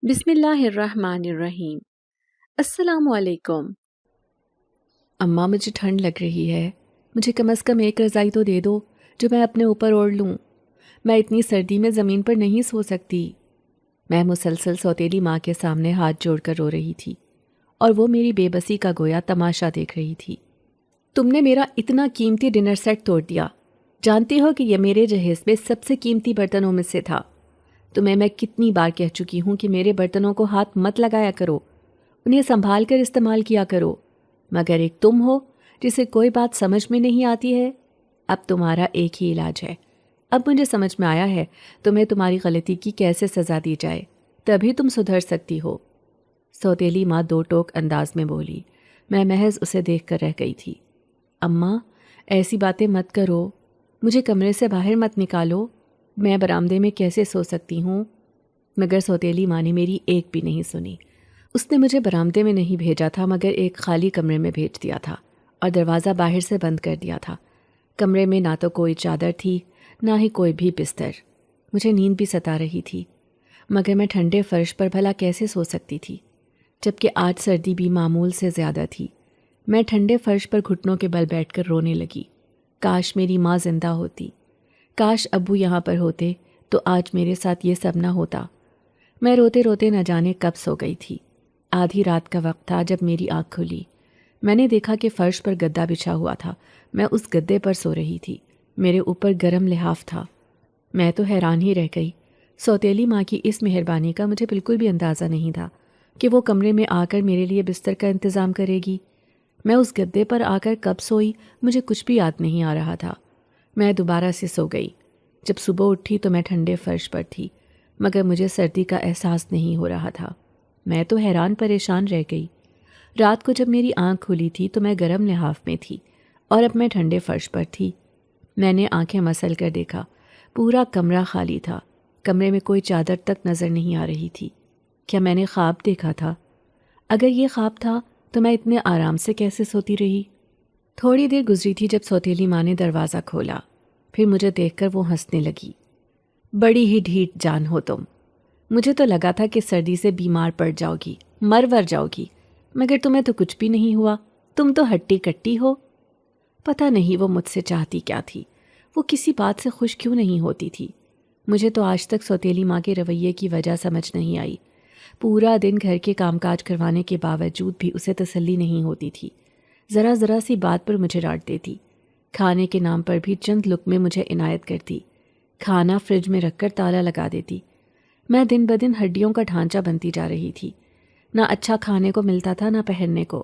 بسم اللہ الرحمن الرحیم۔ السلام علیکم۔ اماں مجھے ٹھنڈ لگ رہی ہے، مجھے کم از کم ایک رضائی تو دے دو جو میں اپنے اوپر اوڑھ لوں۔ میں اتنی سردی میں زمین پر نہیں سو سکتی۔ میں مسلسل سوتیلی ماں کے سامنے ہاتھ جوڑ کر رو رہی تھی اور وہ میری بے بسی کا گویا تماشا دیکھ رہی تھی۔ تم نے میرا اتنا قیمتی ڈنر سیٹ توڑ دیا، جانتی ہو کہ یہ میرے جہیز میں سب سے قیمتی برتنوں میں سے تھا۔ تمہیں میں کتنی بار کہہ چکی ہوں کہ میرے برتنوں کو ہاتھ مت لگایا کرو، انہیں سنبھال کر استعمال کیا کرو، مگر ایک تم ہو جسے کوئی بات سمجھ میں نہیں آتی ہے۔ اب تمہارا ایک ہی علاج ہے۔ اب مجھے سمجھ میں آیا ہے تمہیں تمہاری غلطی کی کیسے سزا دی جائے، تبھی تم سدھر سکتی ہو۔ سوتیلی ماں دو ٹوک انداز میں بولی۔ میں محض اسے دیکھ کر رہ گئی تھی۔ اماں ایسی باتیں مت کرو، مجھے کمرے سے باہر مت نکالو، میں برآمدے میں کیسے سو سکتی ہوں؟ مگر سوتیلی ماں نے میری ایک بھی نہیں سنی۔ اس نے مجھے برآمدے میں نہیں بھیجا تھا مگر ایک خالی کمرے میں بھیج دیا تھا اور دروازہ باہر سے بند کر دیا تھا۔ کمرے میں نہ تو کوئی چادر تھی نہ ہی کوئی بھی بستر۔ مجھے نیند بھی ستا رہی تھی مگر میں ٹھنڈے فرش پر بھلا کیسے سو سکتی تھی، جبکہ آج سردی بھی معمول سے زیادہ تھی۔ میں ٹھنڈے فرش پر گھٹنوں کے بل بیٹھ کر رونے لگی۔ کاش میری ماں زندہ ہوتی، کاش ابو یہاں پر ہوتے تو آج میرے ساتھ یہ سب نہ ہوتا۔ میں روتے روتے نہ جانے کب سو گئی تھی۔ آدھی رات کا وقت تھا جب میری آنکھ کھلی۔ میں نے دیکھا کہ فرش پر گدا بچھا ہوا تھا، میں اس گدے پر سو رہی تھی، میرے اوپر گرم لحاف تھا۔ میں تو حیران ہی رہ گئی۔ سوتیلی ماں کی اس مہربانی کا مجھے بالکل بھی اندازہ نہیں تھا کہ وہ کمرے میں آ کر میرے لیے بستر کا انتظام کرے گی۔ میں اس گدے پر آ کر کب سوئی مجھے کچھ بھی یاد نہیں آ رہا تھا۔ میں دوبارہ سے سو گئی۔ جب صبح اٹھی تو میں ٹھنڈے فرش پر تھی مگر مجھے سردی کا احساس نہیں ہو رہا تھا۔ میں تو حیران پریشان رہ گئی۔ رات کو جب میری آنکھ کھلی تھی تو میں گرم لحاف میں تھی اور اب میں ٹھنڈے فرش پر تھی۔ میں نے آنکھیں مسل کر دیکھا، پورا کمرہ خالی تھا، کمرے میں کوئی چادر تک نظر نہیں آ رہی تھی۔ کیا میں نے خواب دیکھا تھا؟ اگر یہ خواب تھا تو میں اتنے آرام سے کیسے سوتی رہی؟ تھوڑی دیر گزری تھی جب سوتیلی ماں نے دروازہ کھولا، پھر مجھے دیکھ کر وہ ہنسنے لگی۔ بڑی ہی ڈھیٹ جان ہو تم، مجھے تو لگا تھا کہ سردی سے بیمار پڑ جاؤ گی، مر جاؤ گی، مگر تمہیں تو کچھ بھی نہیں ہوا، تم تو ہٹی کٹی ہو۔ پتہ نہیں وہ مجھ سے چاہتی کیا تھی، وہ کسی بات سے خوش کیوں نہیں ہوتی تھی؟ مجھے تو آج تک سوتیلی ماں کے رویے کی وجہ سمجھ نہیں آئی۔ پورا دن گھر کے کام کاج کروانے کے باوجود بھی اسے تسلی نہیں ہوتی تھی۔ ذرا ذرا سی بات پر مجھے ڈانٹ دیتی، کھانے کے نام پر بھی چند لقمے مجھے عنایت کرتی، کھانا فریج میں رکھ کر تالا لگا دیتی۔ میں دن بدن ہڈیوں کا ڈھانچہ بنتی جا رہی تھی، نہ اچھا کھانے کو ملتا تھا نہ پہننے کو۔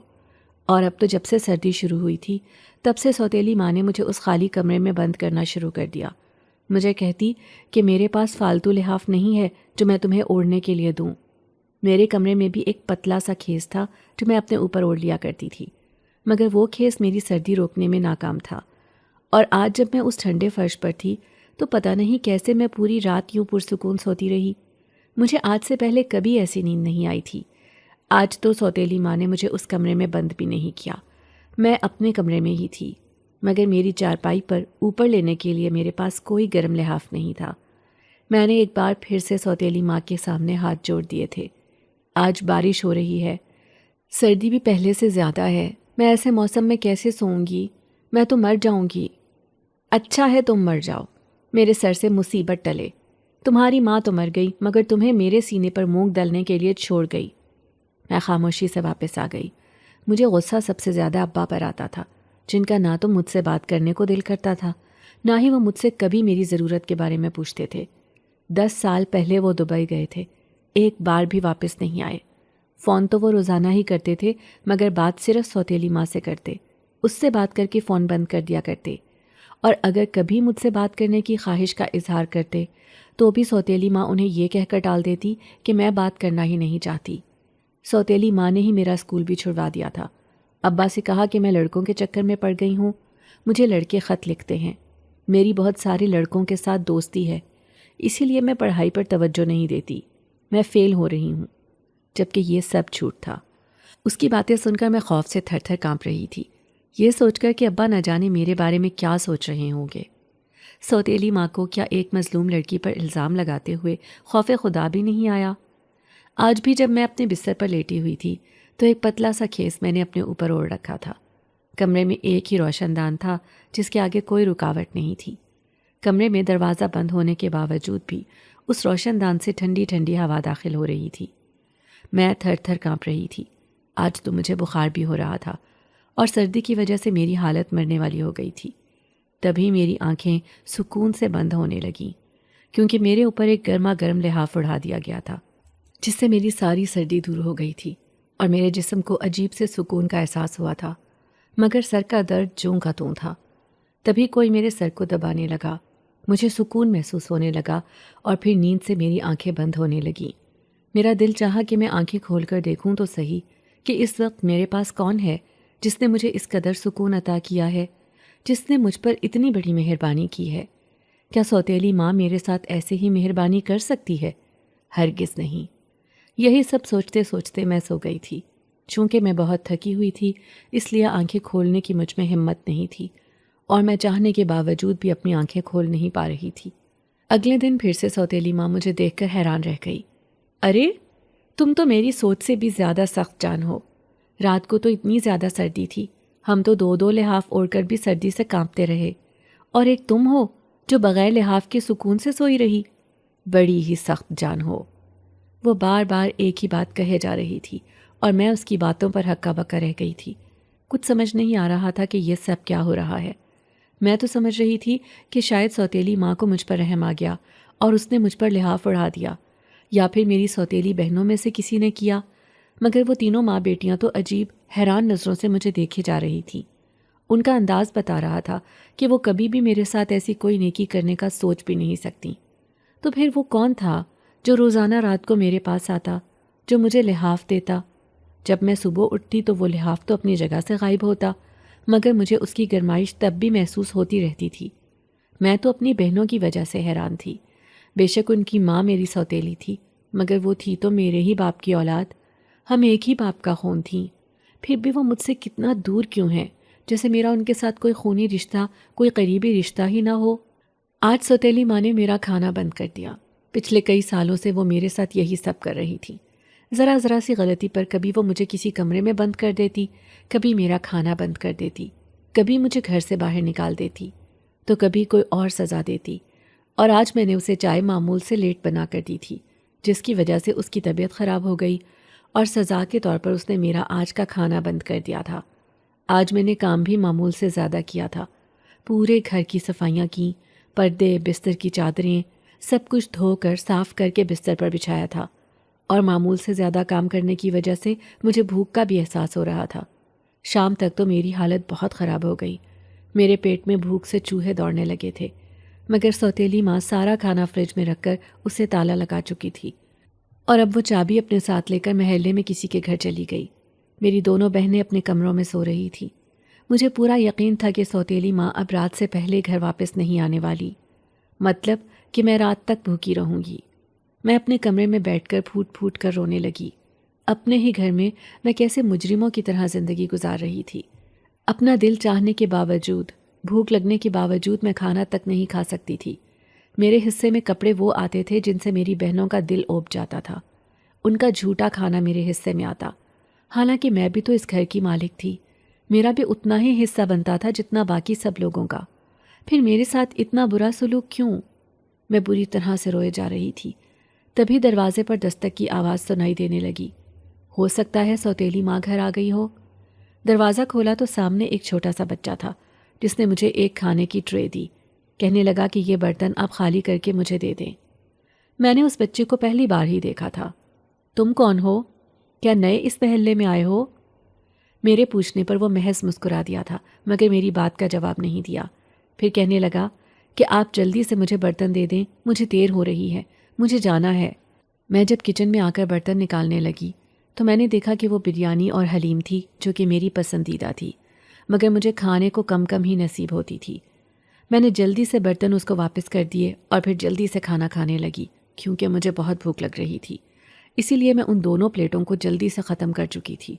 اور اب تو جب سے سردی شروع ہوئی تھی تب سے سوتیلی ماں نے مجھے اس خالی کمرے میں بند کرنا شروع کر دیا۔ مجھے کہتی کہ میرے پاس فالتو لحاف نہیں ہے جو میں تمہیں اوڑھنے کے لیے دوں۔ میرے کمرے میں بھی ایک پتلا سا کھیس تھا جو میں اپنے اوپر اوڑھ لیا کرتی تھی، مگر وہ کھیس میری سردی روکنے میں ناکام تھا۔ اور آج جب میں اس ٹھنڈے فرش پر تھی تو پتہ نہیں کیسے میں پوری رات یوں پرسکون سوتی رہی۔ مجھے آج سے پہلے کبھی ایسی نیند نہیں آئی تھی۔ آج تو سوتیلی ماں نے مجھے اس کمرے میں بند بھی نہیں کیا، میں اپنے کمرے میں ہی تھی، مگر میری چارپائی پر اوپر لینے کے لیے میرے پاس کوئی گرم لحاف نہیں تھا۔ میں نے ایک بار پھر سے سوتیلی ماں کے سامنے ہاتھ جوڑ دیے تھے۔ آج بارش ہو رہی ہے، سردی بھی پہلے سے زیادہ ہے، میں ایسے موسم میں کیسے سوؤں گی؟ میں تو مر جاؤں گی۔ اچھا ہے تم مر جاؤ، میرے سر سے مصیبت ٹلے۔ تمہاری ماں تو مر گئی مگر تمہیں میرے سینے پر مونگ ڈلنے کے لیے چھوڑ گئی۔ میں خاموشی سے واپس آ گئی۔ مجھے غصہ سب سے زیادہ ابا پر آتا تھا، جن کا نہ تو مجھ سے بات کرنے کو دل کرتا تھا نہ ہی وہ مجھ سے کبھی میری ضرورت کے بارے میں پوچھتے تھے۔ 10 سال پہلے وہ دبئی گئے تھے، ایک بار بھی واپس نہیں آئے۔ فون تو وہ روزانہ ہی کرتے تھے مگر بات صرف سوتیلی ماں سے کرتے، اس سے بات کر کے فون بند کر دیا کرتے، اور اگر کبھی مجھ سے بات کرنے کی خواہش کا اظہار کرتے تو بھی سوتیلی ماں انہیں یہ کہہ کر ٹال دیتی کہ میں بات کرنا ہی نہیں چاہتی۔ سوتیلی ماں نے ہی میرا اسکول بھی چھڑوا دیا تھا۔ ابا سے کہا کہ میں لڑکوں کے چکر میں پڑ گئی ہوں، مجھے لڑکے خط لکھتے ہیں، میری بہت سارے لڑکوں کے ساتھ دوستی ہے، اسی لیے میں پڑھائی پر توجہ نہیں دیتی، میں فیل ہو رہی ہوں۔ جبکہ یہ سب جھوٹ تھا۔ اس کی باتیں سن کر میں خوف سے تھر تھر کانپ رہی تھی، یہ سوچ کر کہ ابا نہ جانے میرے بارے میں کیا سوچ رہے ہوں گے۔ سوتیلی ماں کو کیا ایک مظلوم لڑکی پر الزام لگاتے ہوئے خوف خدا بھی نہیں آیا؟ آج بھی جب میں اپنے بستر پر لیٹی ہوئی تھی تو ایک پتلا سا کھیس میں نے اپنے اوپر اوڑھ رکھا تھا۔ کمرے میں ایک ہی روشن دان تھا جس کے آگے کوئی رکاوٹ نہیں تھی۔ کمرے میں دروازہ بند ہونے کے باوجود بھی اس روشن دان سے ٹھنڈی ٹھنڈی ہوا داخل ہو رہی تھی۔ میں تھر تھر کانپ رہی تھی۔ آج تو مجھے بخار بھی ہو رہا تھا اور سردی کی وجہ سے میری حالت مرنے والی ہو گئی تھی۔ تبھی میری آنکھیں سکون سے بند ہونے لگیں کیونکہ میرے اوپر ایک گرما گرم لحاف اڑا دیا گیا تھا جس سے میری ساری سردی دور ہو گئی تھی اور میرے جسم کو عجیب سے سکون کا احساس ہوا تھا، مگر سر کا درد جوں کا توں تھا۔ تبھی کوئی میرے سر کو دبانے لگا، مجھے سکون محسوس ہونے لگا اور پھر نیند سے میری آنکھیں بند ہونے لگیں۔ میرا دل چاہا کہ میں آنکھیں کھول کر دیکھوں تو صحیح کہ اس وقت میرے پاس کون ہے جس نے مجھے اس قدر سکون عطا کیا ہے، جس نے مجھ پر اتنی بڑی مہربانی کی ہے۔ کیا سوتیلی ماں میرے ساتھ ایسے ہی مہربانی کر سکتی ہے؟ ہرگز نہیں۔ یہی سب سوچتے سوچتے میں سو گئی تھی۔ چونکہ میں بہت تھکی ہوئی تھی اس لیے آنکھیں کھولنے کی مجھ میں ہمت نہیں تھی اور میں چاہنے کے باوجود بھی اپنی آنکھیں کھول نہیں پا رہی تھی۔ اگلے دن پھر سے سوتیلی ماں مجھے دیکھ کر حیران رہ گئی۔ ارے تم تو میری سوچ سے بھی زیادہ سخت جان ہو۔ رات کو تو اتنی زیادہ سردی تھی، ہم تو دو دو لحاف اوڑھ کر بھی سردی سے کانپتے رہے، اور ایک تم ہو جو بغیر لحاف کے سکون سے سوئی رہی۔ بڑی ہی سخت جان ہو۔ وہ بار بار ایک ہی بات کہے جا رہی تھی اور میں اس کی باتوں پر ہکا بکا رہ گئی تھی۔ کچھ سمجھ نہیں آ رہا تھا کہ یہ سب کیا ہو رہا ہے۔ میں تو سمجھ رہی تھی کہ شاید سوتیلی ماں کو مجھ پر رحم آ گیا اور اس نے مجھ پر لحاف اڑا دیا، یا پھر میری سوتیلی بہنوں میں سے کسی نے کیا، مگر وہ تینوں ماں بیٹیاں تو عجیب حیران نظروں سے مجھے دیکھے جا رہی تھیں۔ ان کا انداز بتا رہا تھا کہ وہ کبھی بھی میرے ساتھ ایسی کوئی نیکی کرنے کا سوچ بھی نہیں سکتی۔ تو پھر وہ کون تھا جو روزانہ رات کو میرے پاس آتا، جو مجھے لحاف دیتا؟ جب میں صبح اٹھتی تو وہ لحاف تو اپنی جگہ سے غائب ہوتا، مگر مجھے اس کی گرمائش تب بھی محسوس ہوتی رہتی تھی۔ میں تو اپنی بہنوں کی وجہ سے حیران تھی۔ بے شک ان کی ماں میری سوتیلی تھی، مگر وہ تھی تو میرے ہی باپ کی اولاد، ہم ایک ہی باپ کا خون تھیں۔ پھر بھی وہ مجھ سے کتنا دور کیوں ہیں، جیسے میرا ان کے ساتھ کوئی خونی رشتہ، کوئی قریبی رشتہ ہی نہ ہو۔ آج سوتیلی ماں نے میرا کھانا بند کر دیا۔ پچھلے کئی سالوں سے وہ میرے ساتھ یہی سب کر رہی تھی۔ ذرا ذرا سی غلطی پر کبھی وہ مجھے کسی کمرے میں بند کر دیتی، کبھی میرا کھانا بند کر دیتی، کبھی مجھے گھر سے باہر نکال دیتی، تو کبھی کوئی اور سزا دیتی۔ اور آج میں نے اسے چائے معمول سے لیٹ بنا کر دی تھی، جس کی وجہ سے اس کی طبیعت خراب ہو گئی، اور سزا کے طور پر اس نے میرا آج کا کھانا بند کر دیا تھا۔ آج میں نے کام بھی معمول سے زیادہ کیا تھا۔ پورے گھر کی صفائیاں کیں، پردے، بستر کی چادریں، سب کچھ دھو کر صاف کر کے بستر پر بچھایا تھا، اور معمول سے زیادہ کام کرنے کی وجہ سے مجھے بھوک کا بھی احساس ہو رہا تھا۔ شام تک تو میری حالت بہت خراب ہو گئی۔ میرے پیٹ میں بھوک سے چوہے دوڑنے لگے تھے، مگر سوتیلی ماں سارا کھانا فریج میں رکھ کر اسے تالا لگا چکی تھی، اور اب وہ چابی اپنے ساتھ لے کر محلے میں کسی کے گھر چلی گئی۔ میری دونوں بہنیں اپنے کمروں میں سو رہی تھیں۔ مجھے پورا یقین تھا کہ سوتیلی ماں اب رات سے پہلے گھر واپس نہیں آنے والی، مطلب کہ میں رات تک بھوکی رہوں گی۔ میں اپنے کمرے میں بیٹھ کر پھوٹ پھوٹ کر رونے لگی۔ اپنے ہی گھر میں کیسے مجرموں کی طرح زندگی گزار رہی تھی۔ اپنا دل چاہنے کے باوجود، بھوک لگنے کے باوجود میں کھانا تک نہیں کھا سکتی تھی۔ میرے حصے میں کپڑے وہ آتے تھے جن سے میری بہنوں کا دل اوب جاتا تھا۔ ان کا جھوٹا کھانا میرے حصے میں آتا، حالانکہ میں بھی تو اس گھر کی مالک تھی۔ میرا بھی اتنا ہی حصہ بنتا تھا جتنا باقی سب لوگوں کا۔ پھر میرے ساتھ اتنا برا سلوک کیوں؟ میں بری طرح سے روئے جا رہی تھی۔ تبھی دروازے پر دستک کی آواز سنائی دینے لگی۔ ہو سکتا ہے سوتیلی ماں گھر آ گئی ہو۔ دروازہ کھولا تو سامنے ایک چھوٹا سا بچہ تھا جس نے مجھے ایک کھانے کی ٹرے دی۔ کہنے لگا کہ یہ برتن آپ خالی کر کے مجھے دے دیں۔ میں نے اس بچے کو پہلی بار ہی دیکھا تھا۔ تم کون ہو؟ کیا نئے اس محلے میں آئے ہو؟ میرے پوچھنے پر وہ محض مسکرا دیا تھا، مگر میری بات کا جواب نہیں دیا۔ پھر کہنے لگا کہ آپ جلدی سے مجھے برتن دے دیں، مجھے دیر ہو رہی ہے، مجھے جانا ہے۔ میں جب کچن میں آ کر برتن نکالنے لگی تو میں نے دیکھا کہ وہ بریانی اور حلیم تھی جو کہ میری پسندیدہ تھی، مگر مجھے کھانے کو کم کم ہی نصیب ہوتی تھی۔ میں نے جلدی سے برتن اس کو واپس کر دیے اور پھر جلدی سے کھانا کھانے لگی، کیونکہ مجھے بہت بھوک لگ رہی تھی۔ اسی لیے میں ان دونوں پلیٹوں کو جلدی سے ختم کر چکی تھی۔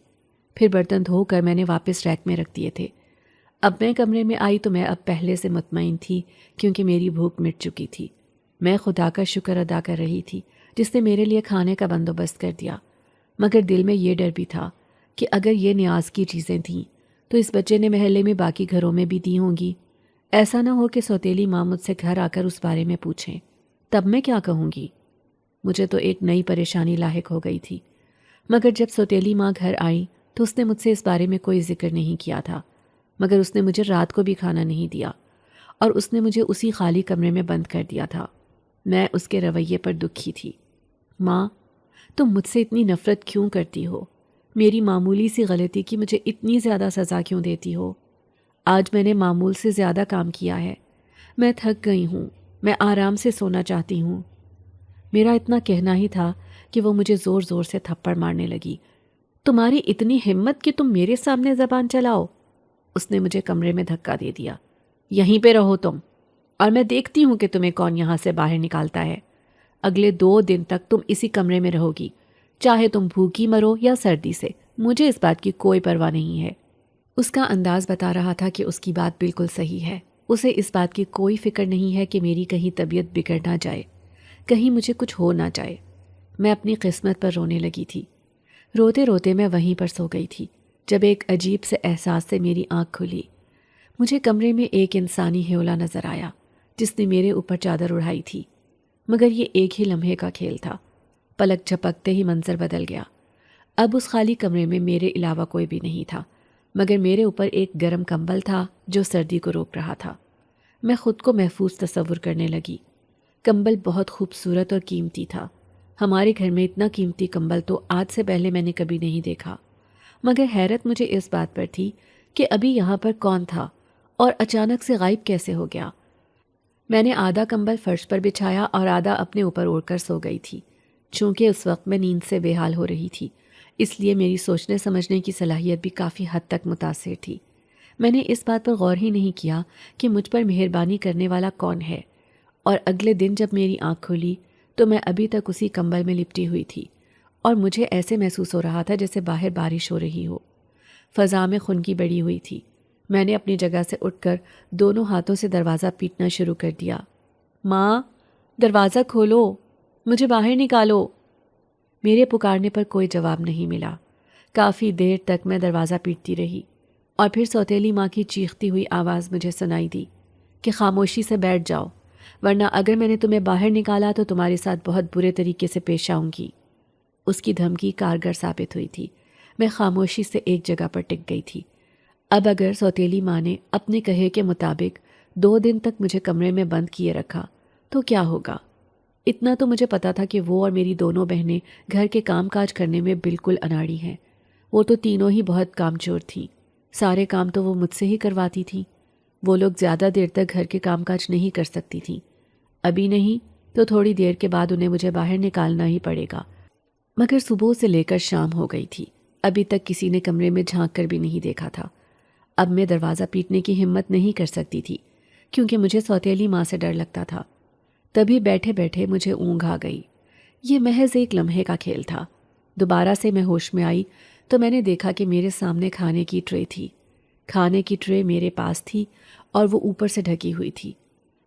پھر برتن دھو کر میں نے واپس ریک میں رکھ دیے تھے۔ اب میں کمرے میں آئی تو میں اب پہلے سے مطمئن تھی، کیونکہ میری بھوک مٹ چکی تھی۔ میں خدا کا شکر ادا کر رہی تھی جس نے میرے لیے کھانے کا بندوبست کر دیا، مگر دل میں یہ ڈر بھی تھا کہ اگر یہ نیاز کی چیزیں تھیں تو اس بچے نے محلے میں باقی گھروں میں بھی دی ہوں گی۔ ایسا نہ ہو کہ سوتیلی ماں مجھ سے گھر آ کر اس بارے میں پوچھیں، تب میں کیا کہوں گی؟ مجھے تو ایک نئی پریشانی لاحق ہو گئی تھی، مگر جب سوتیلی ماں گھر آئی تو اس نے مجھ سے اس بارے میں کوئی ذکر نہیں کیا تھا، مگر اس نے مجھے رات کو بھی کھانا نہیں دیا اور اس نے مجھے اسی خالی کمرے میں بند کر دیا تھا۔ میں اس کے رویے پر دکھی تھی۔ ماں، تم مجھ سے اتنی نفرت کیوں کرتی ہو؟ میری معمولی سی غلطی کی مجھے اتنی زیادہ سزا کیوں دیتی ہو؟ آج میں نے معمول سے زیادہ کام کیا ہے، میں تھک گئی ہوں، میں آرام سے سونا چاہتی ہوں۔ میرا اتنا کہنا ہی تھا کہ وہ مجھے زور زور سے تھپڑ مارنے لگی۔ تمہاری اتنی ہمت کہ تم میرے سامنے زبان چلاؤ؟ اس نے مجھے کمرے میں دھکا دے دیا۔ یہیں پہ رہو تم، اور میں دیکھتی ہوں کہ تمہیں کون یہاں سے باہر نکالتا ہے۔ اگلے 2 دن تک تم اسی کمرے میں رہو گی، چاہے تم بھوکی مرو یا سردی سے، مجھے اس بات کی کوئی پرواہ نہیں ہے۔ اس کا انداز بتا رہا تھا کہ اس کی بات بالکل صحیح ہے۔ اسے اس بات کی کوئی فکر نہیں ہے کہ میری کہیں طبیعت بگڑ نہ جائے، کہیں مجھے کچھ ہو نہ جائے۔ میں اپنی قسمت پر رونے لگی تھی۔ روتے روتے میں وہیں پر سو گئی تھی جب ایک عجیب سے احساس سے میری آنکھ کھلی۔ مجھے کمرے میں ایک انسانی ہیولا نظر آیا جس نے میرے اوپر چادر اڑائی تھی، مگر یہ ایک ہی لمحے کا کھیل تھا۔ پلک جھپکتے ہی منظر بدل گیا۔ اب اس خالی کمرے میں میرے علاوہ کوئی بھی نہیں تھا، مگر میرے اوپر ایک گرم کمبل تھا جو سردی کو روک رہا تھا۔ میں خود کو محفوظ تصور کرنے لگی۔ کمبل بہت خوبصورت اور قیمتی تھا۔ ہمارے گھر میں اتنا قیمتی کمبل تو آج سے پہلے میں نے کبھی نہیں دیکھا، مگر حیرت مجھے اس بات پر تھی کہ ابھی یہاں پر کون تھا اور اچانک سے غائب کیسے ہو گیا۔ میں نے آدھا کمبل فرش پر بچھایا اور آدھا اپنے اوپر اوڑھ کر سو گئی تھی۔ چونکہ اس وقت میں نیند سے بے حال ہو رہی تھی، اس لیے میری سوچنے سمجھنے کی صلاحیت بھی کافی حد تک متاثر تھی۔ میں نے اس بات پر غور ہی نہیں کیا کہ مجھ پر مہربانی کرنے والا کون ہے، اور اگلے دن جب میری آنکھ کھلی تو میں ابھی تک اسی کمبل میں لپٹی ہوئی تھی، اور مجھے ایسے محسوس ہو رہا تھا جیسے باہر بارش ہو رہی ہو۔ فضا میں خنکی بڑھی ہوئی تھی۔ میں نے اپنی جگہ سے اٹھ کر دونوں ہاتھوں سے دروازہ پیٹنا شروع کر دیا۔ ماں، دروازہ کھولو، مجھے باہر نکالو۔ میرے پکارنے پر کوئی جواب نہیں ملا۔ کافی دیر تک میں دروازہ پیٹتی رہی، اور پھر سوتیلی ماں کی چیختی ہوئی آواز مجھے سنائی دی کہ خاموشی سے بیٹھ جاؤ، ورنہ اگر میں نے تمہیں باہر نکالا تو تمہارے ساتھ بہت برے طریقے سے پیش آؤں گی۔ اس کی دھمکی کارگر ثابت ہوئی تھی۔ میں خاموشی سے ایک جگہ پر ٹک گئی تھی۔ اب اگر سوتیلی ماں نے اپنے کہے کے مطابق 2 دن تک مجھے کمرے میں بند کیے رکھا تو کیا ہوگا؟ اتنا تو مجھے پتا تھا کہ وہ اور میری دونوں بہنیں گھر کے کام کاج کرنے میں بالکل اناڑی ہیں۔ وہ تو تینوں ہی بہت کام چور تھیں، سارے کام تو وہ مجھ سے ہی کرواتی تھیں۔ وہ لوگ زیادہ دیر تک گھر کے کام کاج نہیں کر سکتی تھیں، ابھی نہیں تو تھوڑی دیر کے بعد انہیں مجھے باہر نکالنا ہی پڑے گا۔ مگر صبح سے لے کر شام ہو گئی تھی، ابھی تک کسی نے کمرے میں جھانک کر بھی نہیں دیکھا تھا۔ اب میں دروازہ پیٹنے کی ہمت نہیں کر سکتی تھی، کیونکہ مجھے سوتیلی ماں سے ڈر لگتا تھا۔ تبھی بیٹھے بیٹھے مجھے اونگ آ گئی۔ یہ محض ایک لمحے کا کھیل تھا۔ دوبارہ سے میں ہوش میں آئی تو میں نے دیکھا کہ میرے سامنے کھانے کی ٹرے تھی۔ کھانے کی ٹرے میرے پاس تھی اور وہ اوپر سے ڈھکی ہوئی تھی۔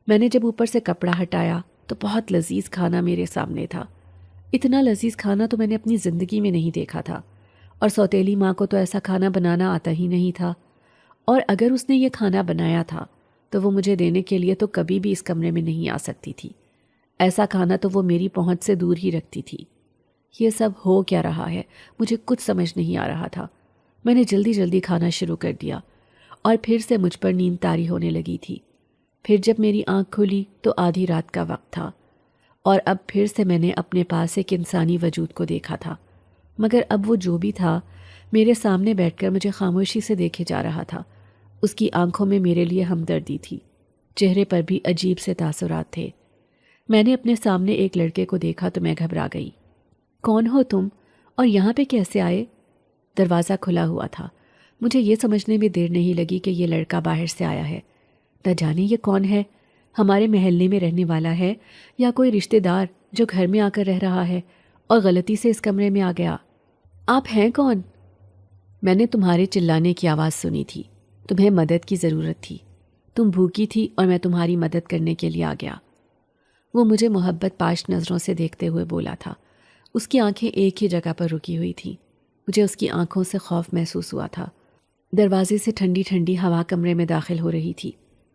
میں نے جب اوپر سے کپڑا ہٹایا تو بہت لذیذ کھانا میرے سامنے تھا۔ اتنا لذیذ کھانا تو میں نے اپنی زندگی میں نہیں دیکھا تھا، اور سوتیلی ماں کو تو ایسا کھانا بنانا آتا ہی نہیں تھا، اور اگر اس نے یہ کھانا بنایا تھا تو وہ مجھے دینے کے لیے تو کبھی بھی اس کمرے میں نہیں آ سکتی تھی۔ ایسا کھانا تو وہ میری پہنچ سے دور ہی رکھتی تھی۔ یہ سب ہو کیا رہا ہے؟ مجھے کچھ سمجھ نہیں آ رہا تھا۔ میں نے جلدی جلدی کھانا شروع کر دیا، اور پھر سے مجھ پر نیند طاری ہونے لگی تھی۔ پھر جب میری آنکھ کھلی تو آدھی رات کا وقت تھا، اور اب پھر سے میں نے اپنے پاس ایک انسانی وجود کو دیکھا تھا، مگر اب وہ جو بھی تھا میرے سامنے بیٹھ کر مجھے خاموشی سے دیکھے جا رہا تھا۔ اس کی آنکھوں میں میرے لیے ہمدردی تھی، چہرے پر بھی عجیب سے تاثرات تھے۔ میں نے اپنے سامنے ایک لڑکے کو دیکھا تو میں گھبرا گئی۔ کون ہو تم، اور یہاں پہ کیسے آئے؟ دروازہ کھلا ہوا تھا۔ مجھے یہ سمجھنے میں دیر نہیں لگی کہ یہ لڑکا باہر سے آیا ہے۔ نہ جانے یہ کون ہے، ہمارے محلے میں رہنے والا ہے یا کوئی رشتہ دار جو گھر میں آ کر رہ رہا ہے اور غلطی سے اس کمرے میں آ گیا۔ آپ ہیں کون؟ میں نے تمہارے چلانے کی آواز سنی تھی۔ تمہیں مدد کی ضرورت تھی، تم بھوکی تھی اور میں تمہاری مدد کرنے کے لیے آ گیا۔ وہ مجھے محبت پاش نظروں سے دیکھتے ہوئے بولا تھا۔ اس کی آنکھیں ایک ہی جگہ پر رکی ہوئی تھیں۔ مجھے اس کی آنکھوں سے خوف محسوس ہوا تھا۔ دروازے سے ٹھنڈی ٹھنڈی ہوا کمرے میں داخل ہو رہی تھی۔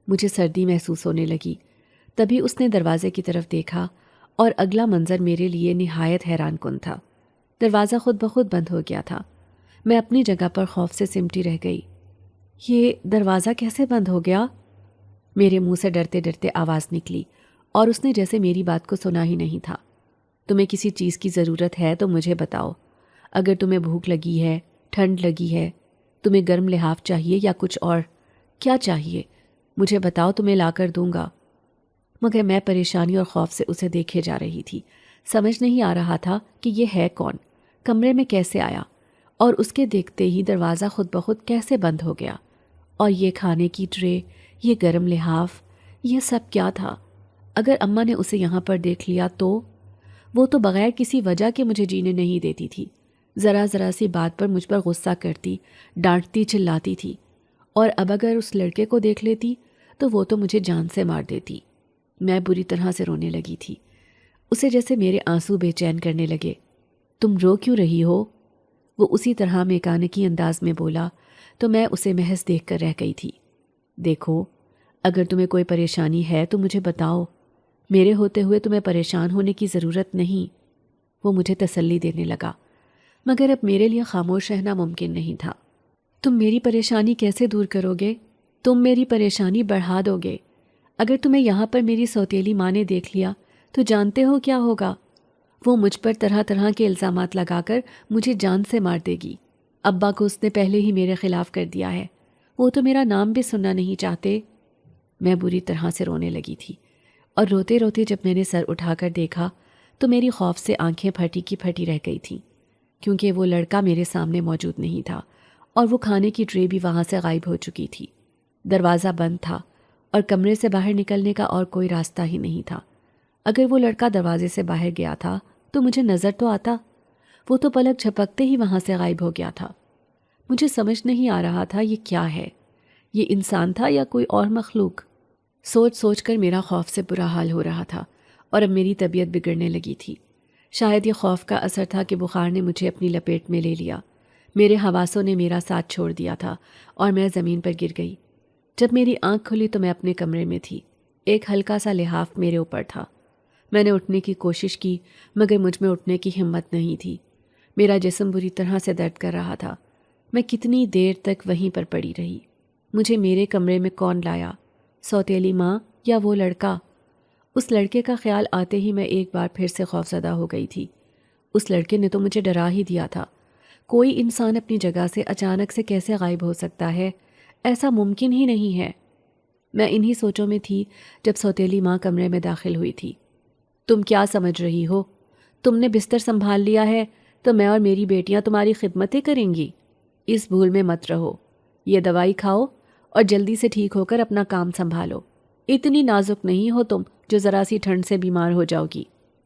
مجھے سردی محسوس ہونے لگی۔ تبھی اس نے دروازے کی طرف دیکھا اور اگلا منظر میرے لیے نہایت حیران کن تھا۔ دروازہ خود بخود بند ہو گیا تھا۔ میں اپنی جگہ پر خوف سے سمٹی رہ گئی۔ یہ دروازہ کیسے بند ہو گیا؟ میرے منہ سے ڈرتے ڈرتے آواز نکلی اور اس نے جیسے میری بات کو سنا ہی نہیں تھا۔ تمہیں کسی چیز کی ضرورت ہے تو مجھے بتاؤ۔ اگر تمہیں بھوک لگی ہے، ٹھنڈ لگی ہے، تمہیں گرم لحاف چاہیے یا کچھ اور، کیا چاہیے مجھے بتاؤ، تمہیں لا کر دوں گا۔ مگر میں پریشانی اور خوف سے اسے دیکھے جا رہی تھی۔ سمجھ نہیں آ رہا تھا کہ یہ ہے کون، کمرے میں کیسے آیا، اور اس کے دیکھتے ہی دروازہ خود بخود کیسے بند ہو گیا۔ اور یہ کھانے کی ٹرے، یہ گرم لحاف، یہ سب کیا تھا؟ اگر اماں نے اسے یہاں پر دیکھ لیا تو؟ وہ تو بغیر کسی وجہ کے مجھے جینے نہیں دیتی تھی۔ ذرا ذرا سی بات پر مجھ پر غصہ کرتی، ڈانٹتی، چلاتی تھی، اور اب اگر اس لڑکے کو دیکھ لیتی تو وہ تو مجھے جان سے مار دیتی۔ میں بری طرح سے رونے لگی تھی۔ اسے جیسے میرے آنسو بے چین کرنے لگے۔ تم رو کیوں رہی ہو؟ وہ اسی طرح میکانکی انداز میں بولا تو میں اسے محض دیکھ کر رہ گئی تھی۔ دیکھو، اگر تمہیں کوئی پریشانی ہے تو مجھے بتاؤ، میرے ہوتے ہوئے تمہیں پریشان ہونے کی ضرورت نہیں۔ وہ مجھے تسلی دینے لگا، مگر اب میرے لیے خاموش رہنا ممکن نہیں تھا۔ تم میری پریشانی کیسے دور کرو گے؟ تم میری پریشانی بڑھا دو گے۔ اگر تمہیں یہاں پر میری سوتیلی ماں نے دیکھ لیا تو جانتے ہو کیا ہوگا؟ وہ مجھ پر طرح طرح کے الزامات لگا کر مجھے جان سے مار دے گی۔ ابا کو اس نے پہلے ہی میرے خلاف کر دیا ہے، وہ تو میرا نام بھی سننا نہیں چاہتے۔ میں بری طرح سے رونے لگی تھی، اور روتے روتے جب میں نے سر اٹھا کر دیکھا تو میری خوف سے آنکھیں پھٹی کی پھٹی رہ گئی تھیں، کیونکہ وہ لڑکا میرے سامنے موجود نہیں تھا، اور وہ کھانے کی ٹرے بھی وہاں سے غائب ہو چکی تھی۔ دروازہ بند تھا اور کمرے سے باہر نکلنے کا اور کوئی راستہ ہی نہیں تھا۔ اگر وہ لڑکا دروازے سے باہر گیا تھا تو مجھے نظر تو آتا، وہ تو پلک جھپکتے ہی وہاں سے غائب ہو گیا تھا۔ مجھے سمجھ نہیں آ رہا تھا یہ کیا ہے، یہ انسان تھا یا کوئی اور مخلوق؟ سوچ سوچ کر میرا خوف سے برا حال ہو رہا تھا، اور اب میری طبیعت بگڑنے لگی تھی۔ شاید یہ خوف کا اثر تھا کہ بخار نے مجھے اپنی لپیٹ میں لے لیا۔ میرے حواسوں نے میرا ساتھ چھوڑ دیا تھا اور میں زمین پر گر گئی۔ جب میری آنکھ کھلی تو میں اپنے کمرے میں تھی۔ ایک ہلکا سا لحاف میرے اوپر تھا۔ میں نے اٹھنے کی کوشش کی، مگر مجھ میں اٹھنے کی ہمت نہیں تھی۔ میرا جسم بری طرح سے درد کر رہا تھا۔ میں کتنی دیر تک وہیں پر پڑی رہی۔ مجھے میرے کمرے میں کون لایا؟ سوتیلی ماں یا وہ لڑکا؟ اس لڑکے کا خیال آتے ہی میں ایک بار پھر سے خوفزدہ ہو گئی تھی۔ اس لڑکے نے تو مجھے ڈرا ہی دیا تھا۔ کوئی انسان اپنی جگہ سے اچانک سے کیسے غائب ہو سکتا ہے؟ ایسا ممکن ہی نہیں ہے۔ میں انہی سوچوں میں تھی جب سوتیلی ماں کمرے میں داخل ہوئی تھی۔ تم کیا سمجھ رہی ہو؟ تم نے بستر سنبھال لیا ہے تو میں اور میری بیٹیاں تمہاری خدمتیں کریں گی؟ اس بھول میں مت رہو۔ یہ دوائی کھاؤ اور جلدی سے ٹھیک ہو کر اپنا کام سنبھالو۔ اتنی نازک نہیں ہو تم جو ذرا سی ٹھنڈ سے بیمار ہو جاؤ گی۔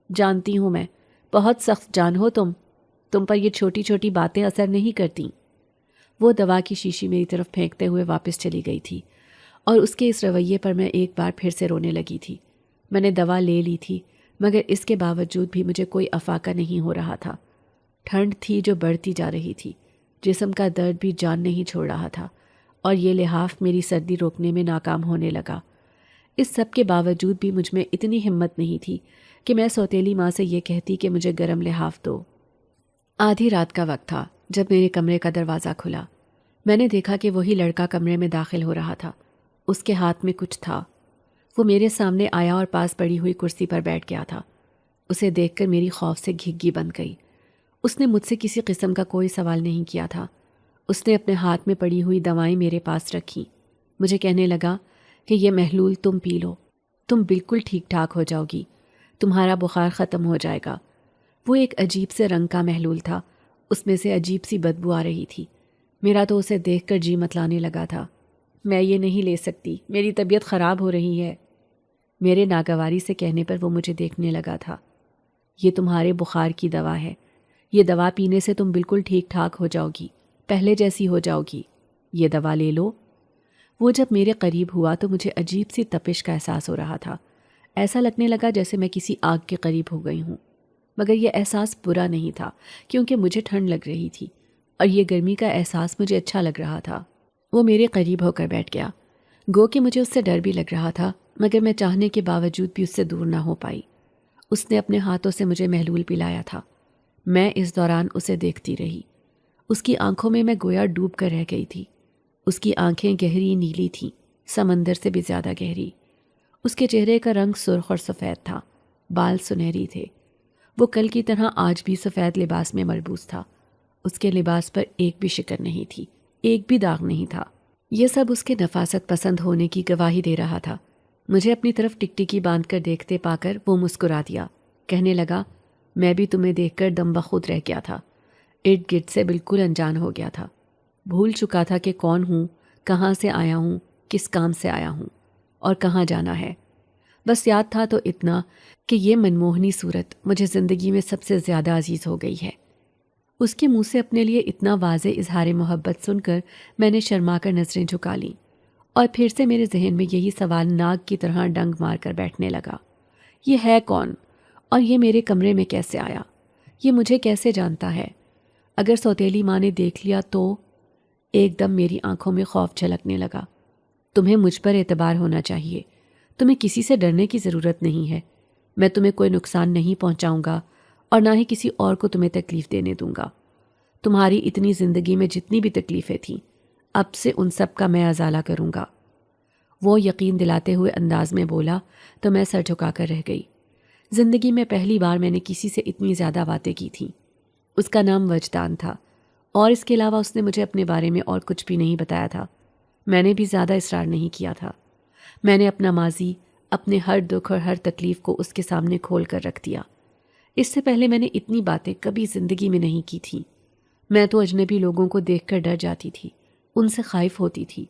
جانتی ہوں میں، بہت سخت جان ہو تم پر یہ چھوٹی چھوٹی باتیں اثر نہیں کرتی۔ وہ دوا کی شیشی میری طرف پھینکتے ہوئے واپس چلی گئی تھی، اور اس کے اس رویے پر میں ایک بار پھر سے رونے لگی تھی۔ میں نے دوا لے لی تھی، مگر اس کے باوجود بھی مجھے کوئی افاقہ نہیں ہو رہا تھا۔ ٹھنڈ تھی جو بڑھتی جا رہی تھی، جسم کا درد بھی جان نہیں چھوڑ رہا تھا، اور یہ لحاف میری سردی روکنے میں ناکام ہونے لگا۔ اس سب کے باوجود بھی مجھ میں اتنی ہمت نہیں تھی کہ میں سوتیلی ماں سے یہ کہتی کہ مجھے گرم لحاف دو۔ آدھی رات کا وقت تھا جب میرے کمرے کا دروازہ کھلا۔ میں نے دیکھا کہ وہی لڑکا کمرے میں داخل ہو رہا تھا۔ اس کے ہاتھ میں کچھ تھا۔ وہ میرے سامنے آیا اور پاس پڑی ہوئی کرسی پر بیٹھ گیا تھا۔ اسے دیکھ کر میری خوف سے گھگی بن گئی۔ اس نے مجھ سے کسی قسم کا کوئی سوال نہیں کیا تھا۔ اس نے اپنے ہاتھ میں پڑی ہوئی دوائیں میرے پاس رکھیں۔ مجھے کہنے لگا کہ یہ محلول تم پی لو، تم بالکل ٹھیک ٹھاک ہو جاؤ گی، تمہارا بخار ختم ہو جائے گا۔ وہ ایک عجیب سے رنگ کا محلول تھا، اس میں سے عجیب سی بدبو آ رہی تھی۔ میرا تو اسے دیکھ کر جی متلانے لگا تھا۔ میں یہ نہیں لے سکتی، میری طبیعت خراب ہو رہی ہے۔ میرے ناگواری سے کہنے پر وہ مجھے دیکھنے لگا تھا۔ یہ تمہارے بخار کی دوا ہے، یہ دوا پینے سے تم بالکل ٹھیک ٹھاک ہو جاؤ گی، پہلے جیسی ہو جاؤ گی، یہ دوا لے لو۔ وہ جب میرے قریب ہوا تو مجھے عجیب سی تپش کا احساس ہو رہا تھا، ایسا لگنے لگا جیسے میں کسی آگ کے قریب ہو گئی ہوں، مگر یہ احساس برا نہیں تھا کیونکہ مجھے ٹھنڈ لگ رہی تھی اور یہ گرمی کا احساس مجھے اچھا لگ رہا تھا۔ وہ میرے قریب ہو کر بیٹھ گیا، گو کہ مجھے اس سے ڈر بھی لگ رہا تھا، مگر میں چاہنے کے باوجود بھی اس سے دور نہ ہو پائی۔ اس نے اپنے ہاتھوں سے مجھے محلول پلایا تھا۔ میں اس دوران اسے دیکھتی رہی۔ اس کی آنکھوں میں گویا ڈوب کر رہ گئی تھی۔ اس کی آنکھیں گہری نیلی تھیں، سمندر سے بھی زیادہ گہری۔ اس کے چہرے کا رنگ سرخ اور سفید تھا، بال سنہری تھے۔ وہ کل کی طرح آج بھی سفید لباس میں ملبوس تھا۔ اس کے لباس پر ایک بھی شکن نہیں تھی، ایک بھی داغ نہیں تھا۔ یہ سب اس کے نفاست پسند ہونے کی گواہی دے رہا تھا۔ مجھے اپنی طرف ٹکٹکی باندھ کر دیکھتے پا کر وہ مسکرا دیا، کہنے لگا، میں بھی تمہیں دیکھ کر دم بخود رہ گیا تھا، ارد گرد سے بالکل انجان ہو گیا تھا، بھول چکا تھا کہ کون ہوں، کہاں سے آیا ہوں، کس کام سے آیا ہوں اور کہاں جانا ہے۔ بس یاد تھا تو اتنا کہ یہ منموہنی صورت مجھے زندگی میں سب سے زیادہ عزیز ہو گئی ہے۔ اس کے منہ سے اپنے لیے اتنا واضح اظہار محبت سن کر میں نے شرما کر نظریں جھکا لیں، اور پھر سے میرے ذہن میں یہی سوال ناگ کی طرح ڈنگ مار کر بیٹھنے لگا، یہ ہے کون اور یہ میرے کمرے میں کیسے آیا؟ یہ مجھے کیسے جانتا ہے؟ اگر سوتیلی ماں نے دیکھ لیا تو؟ ایک دم میری آنکھوں میں خوف جھلکنے لگا۔ تمہیں مجھ پر اعتبار ہونا چاہیے، تمہیں کسی سے ڈرنے کی ضرورت نہیں ہے۔ میں تمہیں کوئی نقصان نہیں پہنچاؤں گا اور نہ ہی کسی اور کو تمہیں تکلیف دینے دوں گا۔ تمہاری اتنی زندگی میں جتنی بھی تکلیفیں تھیں، اب سے ان سب کا میں ازالہ کروں گا۔ وہ یقین دلاتے ہوئے انداز میں بولا تو میں سر جھکا کر رہ گئی۔ زندگی میں پہلی بار میں نے کسی سے اتنی زیادہ باتیں کی تھیں۔ اس کا نام وجدان تھا، اور اس کے علاوہ اس نے مجھے اپنے بارے میں اور کچھ بھی نہیں بتایا تھا۔ میں نے بھی زیادہ اصرار نہیں کیا تھا۔ میں نے اپنا ماضی، اپنے ہر دکھ اور ہر تکلیف کو اس کے سامنے کھول کر رکھ دیا۔ اس سے پہلے میں نے اتنی باتیں کبھی زندگی میں نہیں کی تھیں۔ میں تو اجنبی لوگوں کو دیکھ کر ڈر جاتی تھی، ان سے خائف ہوتی تھی،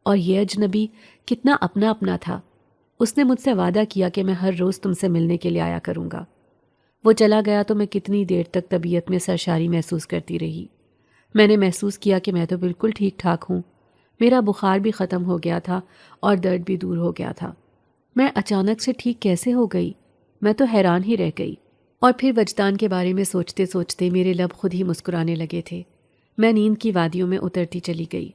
اور یہ اجنبی کتنا اپنا اپنا تھا۔ اس نے مجھ سے وعدہ کیا کہ میں ہر روز تم سے ملنے کے لیے آیا کروں گا۔ وہ چلا گیا تو میں کتنی دیر تک طبیعت میں سرشاری محسوس کرتی رہی۔ میں نے محسوس کیا کہ میں تو بالکل ٹھیک ٹھاک ہوں، میرا بخار بھی ختم ہو گیا تھا اور درد بھی دور ہو گیا تھا۔ میں اچانک سے ٹھیک کیسے ہو گئی؟ میں تو حیران ہی رہ گئی۔ اور پھر وجدان کے بارے میں سوچتے سوچتے میرے لب خود ہی مسکرانے لگے تھے۔ میں نیند کی وادیوں میں اترتی چلی گئی،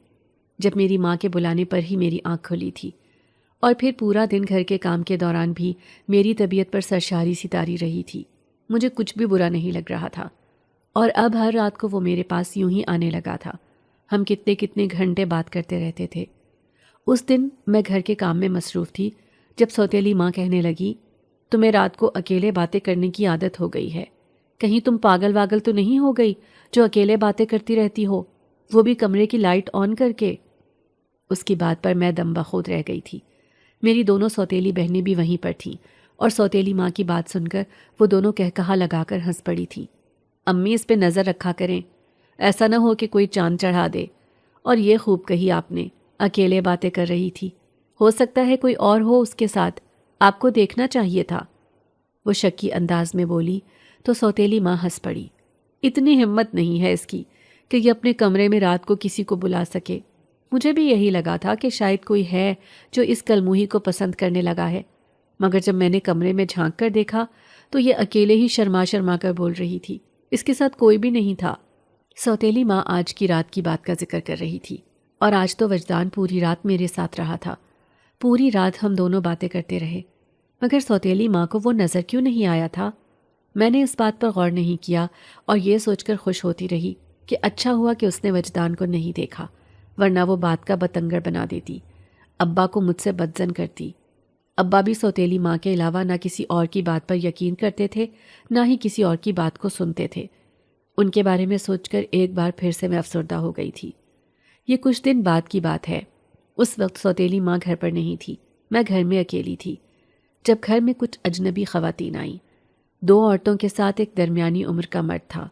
جب میری ماں کے بلانے پر ہی میری آنکھ کھلی تھی، اور پھر پورا دن گھر کے کام کے دوران بھی میری طبیعت پر سرشاری سی طاری رہی تھی۔ مجھے کچھ بھی برا نہیں لگ رہا تھا، اور اب ہر رات کو وہ میرے پاس یوں ہی آنے لگا تھا۔ ہم کتنے کتنے گھنٹے بات کرتے رہتے تھے۔ اس دن میں گھر کے کام میں مصروف تھی جب سوتیلی ماں کہنے لگی، تمہیں رات کو اکیلے باتیں کرنے کی عادت ہو گئی ہے، کہیں تم پاگل واگل تو نہیں ہو گئی جو اکیلے باتیں کرتی رہتی ہو، وہ بھی کمرے کی لائٹ آن کر کے؟ اس کی بات پر میں دم بخود رہ گئی تھی۔ میری دونوں سوتیلی بہنیں بھی وہیں پر تھیں، اور سوتیلی ماں کی بات سن کر وہ دونوں کہا لگا کر ہنس پڑی تھیں۔ امی اس پہ نظر رکھا کریں، ایسا نہ ہو کہ کوئی چاند چڑھا دے۔ اور یہ خوب کہی آپ نے، اکیلے باتیں کر رہی تھی، ہو سکتا ہے کوئی اور ہو اس کے ساتھ، آپ کو دیکھنا چاہیے تھا۔ وہ شکی انداز میں بولی تو سوتیلی ماں ہنس پڑی۔ اتنی ہمت نہیں ہے اس کی کہ یہ اپنے کمرے میں رات کو کسی کو بلا سکے۔ مجھے بھی یہی لگا تھا کہ شاید کوئی ہے جو اس کلموہی کو پسند کرنے لگا ہے، مگر جب میں نے کمرے میں جھانک کر دیکھا تو یہ اکیلے ہی شرما شرما کر بول رہی تھی، اس کے ساتھ کوئی بھی نہیں تھا۔ سوتیلی ماں آج کی رات کی بات کا ذکر کر رہی تھی، اور آج تو وجدان پوری رات میرے ساتھ رہا تھا۔ پوری رات ہم دونوں باتیں کرتے رہے، مگر سوتیلی ماں کو وہ نظر کیوں نہیں آیا تھا؟ میں نے اس بات پر غور نہیں کیا اور یہ سوچ کر خوش ہوتی رہی کہ اچھا ہوا کہ اس نے وجدان کو نہیں دیکھا، ورنہ وہ بات کا بتنگڑ بنا دیتی، ابا کو مجھ سے بدظن کرتی۔ ابا بھی سوتیلی ماں کے علاوہ نہ کسی اور کی بات پر یقین کرتے تھے، نہ ہی کسی اور کی بات کو سنتے تھے۔ ان کے بارے میں سوچ کر ایک بار پھر سے میں افسردہ ہو گئی تھی۔ یہ کچھ دن بعد کی بات ہے۔ اس وقت سوتیلی ماں گھر پر نہیں تھی، میں گھر میں اکیلی تھی، جب گھر میں کچھ اجنبی خواتین آئیں۔ 2 عورتوں کے ساتھ ایک درمیانی عمر کا مرد تھا۔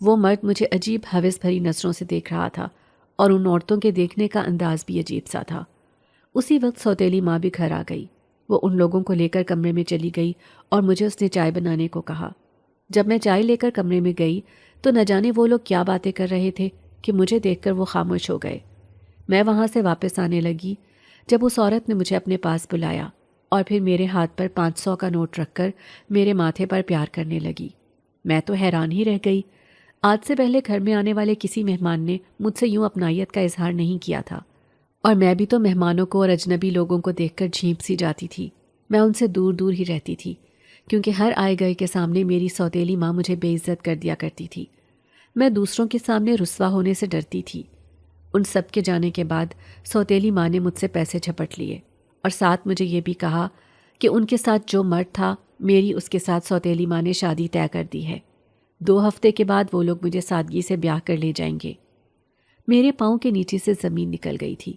وہ مرد مجھے عجیب ہوس بھری نظروں سے دیکھ رہا تھا، اور ان عورتوں کے دیکھنے کا انداز بھی عجیب سا تھا۔ اسی وقت سوتیلی ماں بھی گھر آ گئی۔ وہ ان لوگوں کو لے کر کمرے میں چلی گئی اور مجھے اس نے چائے بنانے کو کہا۔ جب میں چائے لے کر کمرے میں گئی تو نہ جانے وہ لوگ کیا باتیں کر رہے تھے کہ مجھے دیکھ کر وہ خاموش ہو گئے۔ میں وہاں سے واپس آنے لگی جب اس عورت نے مجھے اپنے پاس بلایا۔ اور پھر میرے ہاتھ پر 500 کا نوٹ رکھ کر میرے ماتھے پر پیار کرنے لگی۔ میں تو حیران ہی رہ گئی۔ آج سے پہلے گھر میں آنے والے کسی مہمان نے مجھ سے یوں اپنائیت کا اظہار نہیں کیا تھا، اور میں بھی تو مہمانوں کو اور اجنبی لوگوں کو دیکھ کر جھینپ سی جاتی تھی۔ میں ان سے دور دور ہی رہتی تھی، کیونکہ ہر آئے گئے کے سامنے میری سوتیلی ماں مجھے بے عزت کر دیا کرتی تھی۔ میں دوسروں کے سامنے رسوا ہونے سے ڈرتی تھی۔ ان سب کے جانے کے بعد سوتیلی ماں نے مجھ سے پیسے جھپٹ لیے، اور ساتھ مجھے یہ بھی کہا کہ ان کے ساتھ جو مرد تھا میری اس کے ساتھ سوتیلی ماں نے شادی طے کر دی ہے۔ 2 ہفتے کے بعد وہ لوگ مجھے سادگی سے بیاہ کر لے جائیں گے۔ میرے پاؤں کے نیچے سے زمین نکل گئی تھی۔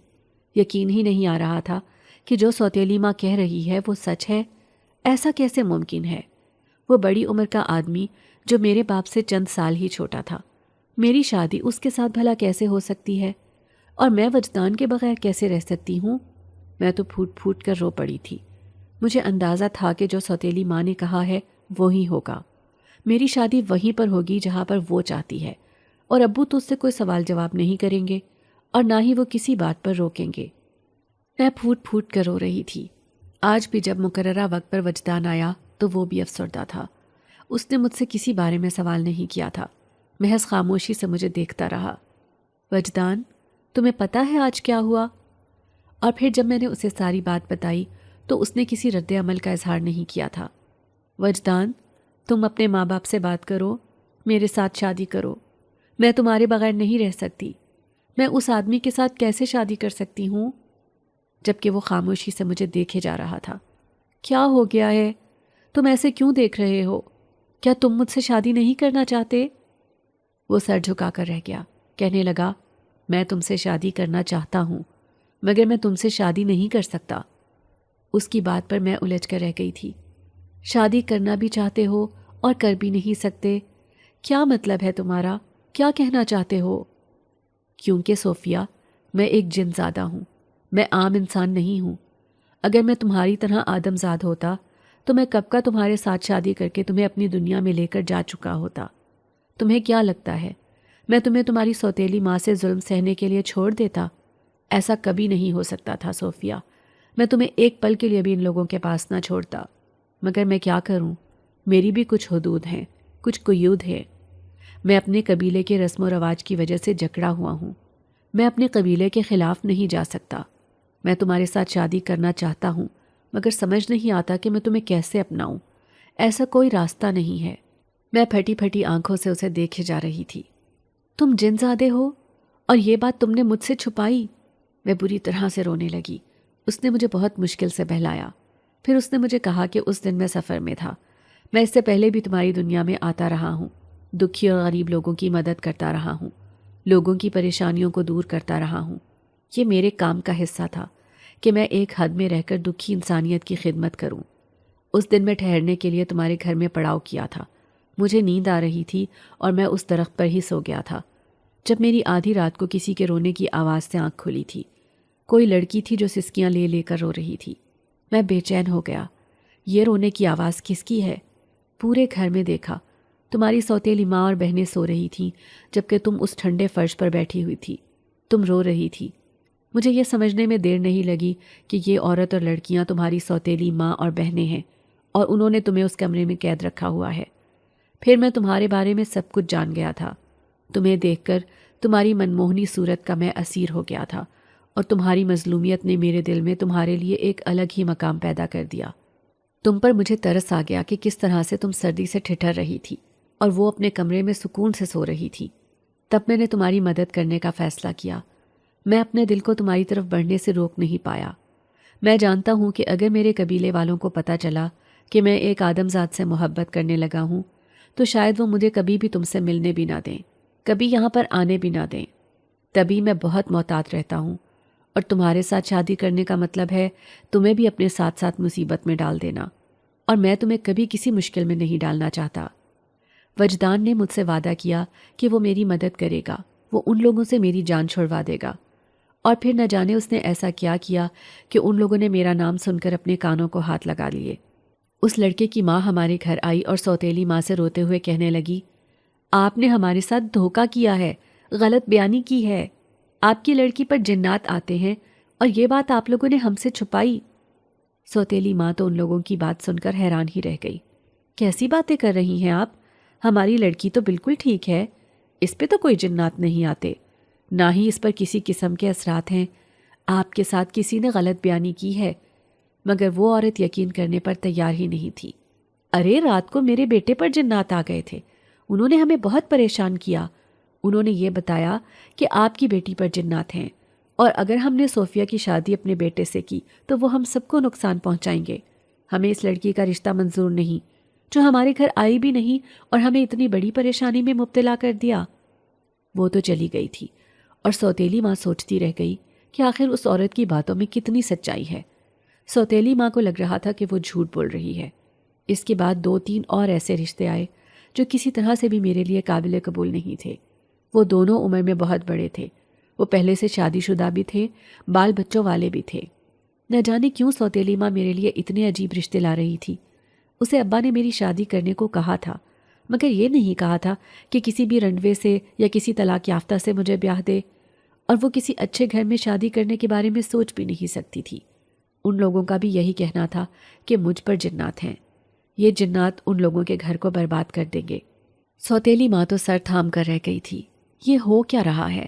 یقین ہی نہیں آ رہا تھا کہ جو سوتیلی ماں کہہ رہی ہے وہ سچ ہے۔ ایسا کیسے ممکن ہے؟ وہ بڑی عمر کا آدمی جو میرے باپ سے چند سال ہی چھوٹا تھا، میری شادی اس کے ساتھ بھلا کیسے ہو سکتی ہے؟ اور میں وجدان کے بغیر کیسے رہ سکتی ہوں؟ میں تو پھوٹ پھوٹ کر رو پڑی تھی۔ مجھے اندازہ تھا کہ جو سوتیلی ماں نے کہا ہے وہی ہوگا۔ میری شادی وہیں پر ہوگی جہاں پر وہ چاہتی ہے، اور ابو تو اس سے کوئی سوال جواب نہیں کریں گے، اور نہ ہی وہ کسی بات پر روکیں گے۔ میں پھوٹ پھوٹ کر رو رہی تھی۔ آج بھی جب مقررہ وقت پر وجدان آیا تو وہ بھی افسردہ تھا۔ اس نے مجھ سے کسی بارے میں سوال نہیں کیا تھا، محض خاموشی سے مجھے دیکھتا رہا۔ وجدان، تمہیں پتہ ہے آج کیا ہوا؟ اور پھر جب میں نے اسے ساری بات بتائی تو اس نے کسی رد عمل کا اظہار نہیں کیا تھا۔ وجدان، تم اپنے ماں باپ سے بات کرو، میرے ساتھ شادی کرو۔ میں تمہارے بغیر نہیں رہ سکتی۔ میں اس آدمی کے ساتھ کیسے شادی کر سکتی ہوں؟ جبکہ وہ خاموشی سے مجھے دیکھے جا رہا تھا۔ کیا ہو گیا ہے؟ تم ایسے کیوں دیکھ رہے ہو؟ کیا تم مجھ سے شادی نہیں کرنا چاہتے؟ وہ سر جھکا کر رہ گیا، کہنے لگا، میں تم سے شادی کرنا چاہتا ہوں، مگر میں تم سے شادی نہیں کر سکتا۔ اس کی بات پر میں الجھ کر رہ گئی تھی۔ شادی کرنا بھی چاہتے ہو اور کر بھی نہیں سکتے؟ کیا مطلب ہے تمہارا؟ کیا کہنا چاہتے ہو؟ کیونکہ صوفیہ، میں ایک جن زادہ ہوں، میں عام انسان نہیں ہوں۔ اگر میں تمہاری طرح آدم زاد ہوتا تو میں کب کا تمہارے ساتھ شادی کر کے تمہیں اپنی دنیا میں لے کر جا چکا ہوتا۔ تمہیں کیا لگتا ہے میں تمہیں تمہاری سوتیلی ماں سے ظلم سہنے کے لیے چھوڑ دیتا؟ ایسا کبھی نہیں ہو سکتا تھا صوفیہ۔ میں تمہیں ایک پل کے لیے بھی ان لوگوں کے پاس نہ چھوڑتا، مگر میں کیا کروں؟ میری بھی کچھ حدود ہیں، کچھ قیود ہے۔ میں اپنے قبیلے کے رسم و رواج کی وجہ سے جکڑا ہوا ہوں۔ میں اپنے قبیلے کے خلاف نہیں جا سکتا۔ میں تمہارے ساتھ شادی کرنا چاہتا ہوں، مگر سمجھ نہیں آتا کہ میں تمہیں کیسے اپناؤں۔ ایسا کوئی راستہ نہیں ہے۔ میں پھٹی پھٹی آنکھوں سے اسے دیکھے جا رہی تھی۔ تم جن زادے ہو، اور یہ بات تم نے مجھ سے چھپائی؟ میں بری طرح سے رونے لگی۔ اس نے مجھے بہت مشکل سے بہلایا۔ پھر اس نے مجھے کہا کہ اس دن میں سفر میں تھا۔ میں اس سے پہلے بھی تمہاری دنیا میں آتا رہا ہوں، دکھی اور غریب لوگوں کی مدد کرتا رہا ہوں، لوگوں کی پریشانیوں کو دور کرتا رہا ہوں۔ یہ میرے کام کا حصہ تھا کہ میں ایک حد میں رہ کر دکھی انسانیت کی خدمت کروں۔ اس دن میں ٹھہرنے کے لیے تمہارے گھر میں پڑاؤ کیا تھا۔ مجھے نیند آ رہی تھی اور میں اس درخت پر ہی سو گیا تھا جب میری آدھی رات کو کسی کے رونے کی آواز سے آنکھ کھلی تھی۔ کوئی لڑکی تھی جو سسکیاں لے لے کر رو رہی تھی۔ میں بے چین ہو گیا۔ یہ رونے کی آواز کس کی ہے؟ پورے گھر میں دیکھا، تمہاری سوتیلی ماں اور بہنیں سو رہی تھیں، جبکہ تم اس ٹھنڈے فرش پر بیٹھی ہوئی تھی۔ تم رو رہی تھی۔ مجھے یہ سمجھنے میں دیر نہیں لگی کہ یہ عورت اور لڑکیاں تمہاری سوتیلی ماں اور بہنیں ہیں، اور انہوں نے تمہیں اس کمرے میں قید رکھا ہوا ہے۔ پھر میں تمہارے بارے میں سب کچھ جان گیا تھا۔ تمہیں دیکھ کر تمہاری منموہنی صورت کا میں اسیر ہو گیا تھا، اور تمہاری مظلومیت نے میرے دل میں تمہارے لیے ایک الگ ہی مقام پیدا کر دیا۔ تم پر مجھے ترس آ گیا کہ کس طرح سے تم سردی سے ٹھٹر رہی تھی اور وہ اپنے کمرے میں سکون سے سو رہی تھی۔ تب میں نے تمہاری مدد کرنے کا فیصلہ کیا۔ میں اپنے دل کو تمہاری طرف بڑھنے سے روک نہیں پایا۔ میں جانتا ہوں کہ اگر میرے قبیلے والوں کو پتہ چلا کہ میں ایک آدم ذات سے محبت کرنے لگا ہوں تو شاید وہ مجھے کبھی بھی تم سے ملنے بھی نہ دیں، کبھی یہاں پر آنے بھی نہ دیں۔ تبھی میں بہت محتاط رہتا ہوں، اور تمہارے ساتھ شادی کرنے کا مطلب ہے تمہیں بھی اپنے ساتھ ساتھ مصیبت میں ڈال دینا، اور میں تمہیں کبھی کسی مشکل میں نہیں ڈالنا چاہتا۔ وجدان نے مجھ سے وعدہ کیا کہ وہ میری مدد کرے گا، وہ ان لوگوں سے میری جان چھڑوا دے گا، اور پھر نہ جانے اس نے ایسا کیا کہ ان لوگوں نے میرا نام سن کر اپنے کانوں کو ہاتھ لگا لیے۔ اس لڑکے کی ماں ہمارے گھر آئی اور سوتیلی ماں سے روتے ہوئے کہنے لگی، آپ نے ہمارے ساتھ دھوکہ کیا ہے، غلط بیانی کی ہے، آپ کی لڑکی پر جنات آتے ہیں، اور یہ بات آپ لوگوں نے ہم سے چھپائی۔ سوتیلی ماں تو ان لوگوں کی بات سن کر حیران ہی رہ گئی۔ کیسی باتیں کر رہی ہیں آپ؟ ہماری لڑکی تو بالکل ٹھیک ہے، اس پہ تو کوئی جنات نہیں آتے، نہ ہی اس پر کسی قسم کے اثرات ہیں۔ آپ کے ساتھ کسی نے غلط بیانی کی ہے۔ مگر وہ عورت یقین کرنے پر تیار ہی نہیں تھی۔ ارے رات کو میرے بیٹے پر جنات آ گئے تھے، انہوں نے ہمیں بہت پریشان کیا۔ انہوں نے یہ بتایا کہ آپ کی بیٹی پر جنات ہیں، اور اگر ہم نے صوفیہ کی شادی اپنے بیٹے سے کی تو وہ ہم سب کو نقصان پہنچائیں گے۔ ہمیں اس لڑکی کا رشتہ منظور نہیں، جو ہمارے گھر آئی بھی نہیں اور ہمیں اتنی بڑی پریشانی میں مبتلا کر دیا۔ وہ تو چلی گئی تھی، اور سوتیلی ماں سوچتی رہ گئی کہ آخر اس عورت کی باتوں میں کتنی سچائی ہے۔ سوتیلی ماں کو لگ رہا تھا کہ وہ جھوٹ بول رہی ہے۔ اس کے بعد 2-3 اور ایسے رشتے آئے جو کسی طرح سے بھی میرے لیے قابل قبول نہیں تھے۔ وہ دونوں عمر میں بہت بڑے تھے، وہ پہلے سے شادی شدہ بھی تھے، بال بچوں والے بھی تھے۔ نہ جانے کیوں سوتیلی ماں میرے لیے اتنے عجیب رشتے لا رہی تھی۔ اسے ابا نے میری شادی کرنے کو کہا تھا، مگر یہ نہیں کہا تھا کہ کسی بھی رنڈوے سے یا کسی طلاق یافتہ سے مجھے بیاہ دے، اور وہ کسی اچھے گھر میں شادی کرنے کے بارے میں سوچ بھی نہیں سکتی تھی۔ ان لوگوں کا بھی یہی کہنا تھا کہ مجھ پر جنات ہیں، یہ جنات ان لوگوں کے گھر کو برباد کر دیں گے۔ سوتیلی ماں تو سر تھام کر رہ گئی تھی، یہ ہو کیا رہا ہے؟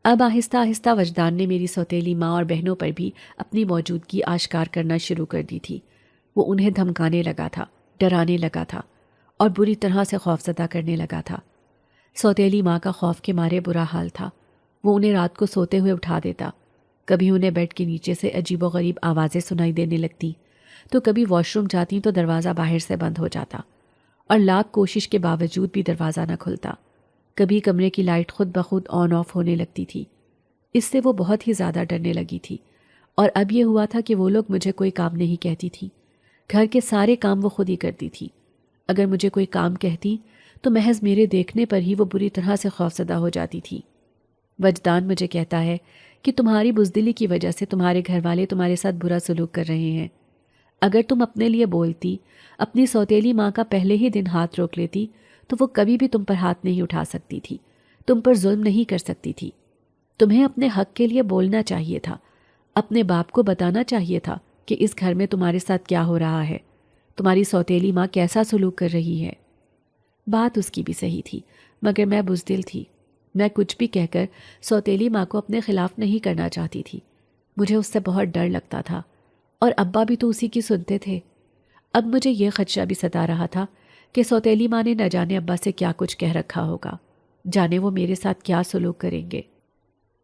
اب آہستہ آہستہ وجدان نے میری سوتیلی ماں اور بہنوں پر بھی اپنی موجودگی آشکار کرنا شروع کر دی تھی۔ وہ انہیں دھمکانے لگا تھا، ڈرانے لگا تھا، اور بری طرح سے خوفزدہ کرنے لگا تھا۔ سوتیلی ماں کا خوف کے مارے برا حال تھا۔ وہ انہیں رات کو سوتے ہوئے اٹھا دیتا، کبھی انہیں بیڈ کے نیچے سے عجیب و غریب آوازیں سنائی دینے لگتی، تو کبھی واش روم جاتی تو دروازہ باہر سے بند ہو جاتا، اور لاکھ کوشش کے باوجود بھی دروازہ نہ کھلتا۔ کبھی کمرے کی لائٹ خود بخود آن آف ہونے لگتی تھی۔ اس سے وہ بہت ہی زیادہ ڈرنے لگی تھی، اور اب یہ ہوا تھا کہ وہ لوگ مجھے کوئی کام نہیں کہتی تھی۔ گھر کے سارے کام وہ خود ہی کرتی تھی۔ اگر مجھے کوئی کام کہتی تو محض میرے دیکھنے پر ہی وہ بری طرح سے خوفزدہ ہو جاتی تھی۔ وجدان مجھے کہتا ہے کہ تمہاری بزدلی کی وجہ سے تمہارے گھر والے تمہارے ساتھ برا سلوک کر رہے ہیں۔ اگر تم اپنے لیے بولتی، اپنی سوتیلی ماں کا پہلے ہی دن ہاتھ روک لیتی، تو وہ کبھی بھی تم پر ہاتھ نہیں اٹھا سکتی تھی، تم پر ظلم نہیں کر سکتی تھی۔ تمہیں اپنے حق کے لیے بولنا چاہیے تھا، اپنے باپ کو بتانا چاہیے تھا کہ اس گھر میں تمہارے ساتھ کیا ہو رہا ہے، تمہاری سوتیلی ماں کیسا سلوک کر رہی ہے۔ بات اس کی بھی صحیح تھی، مگر میں بزدل تھی۔ میں کچھ بھی کہہ کر سوتیلی ماں کو اپنے خلاف نہیں کرنا چاہتی تھی۔ مجھے اس سے بہت ڈر لگتا تھا، اور ابا بھی تو اسی کی سنتے تھے۔ اب مجھے یہ خدشہ بھی ستا رہا تھا کہ سوتیلی ماں نے نہ جانے ابا سے کیا کچھ کہہ رکھا ہوگا، جانے وہ میرے ساتھ کیا سلوک کریں گے۔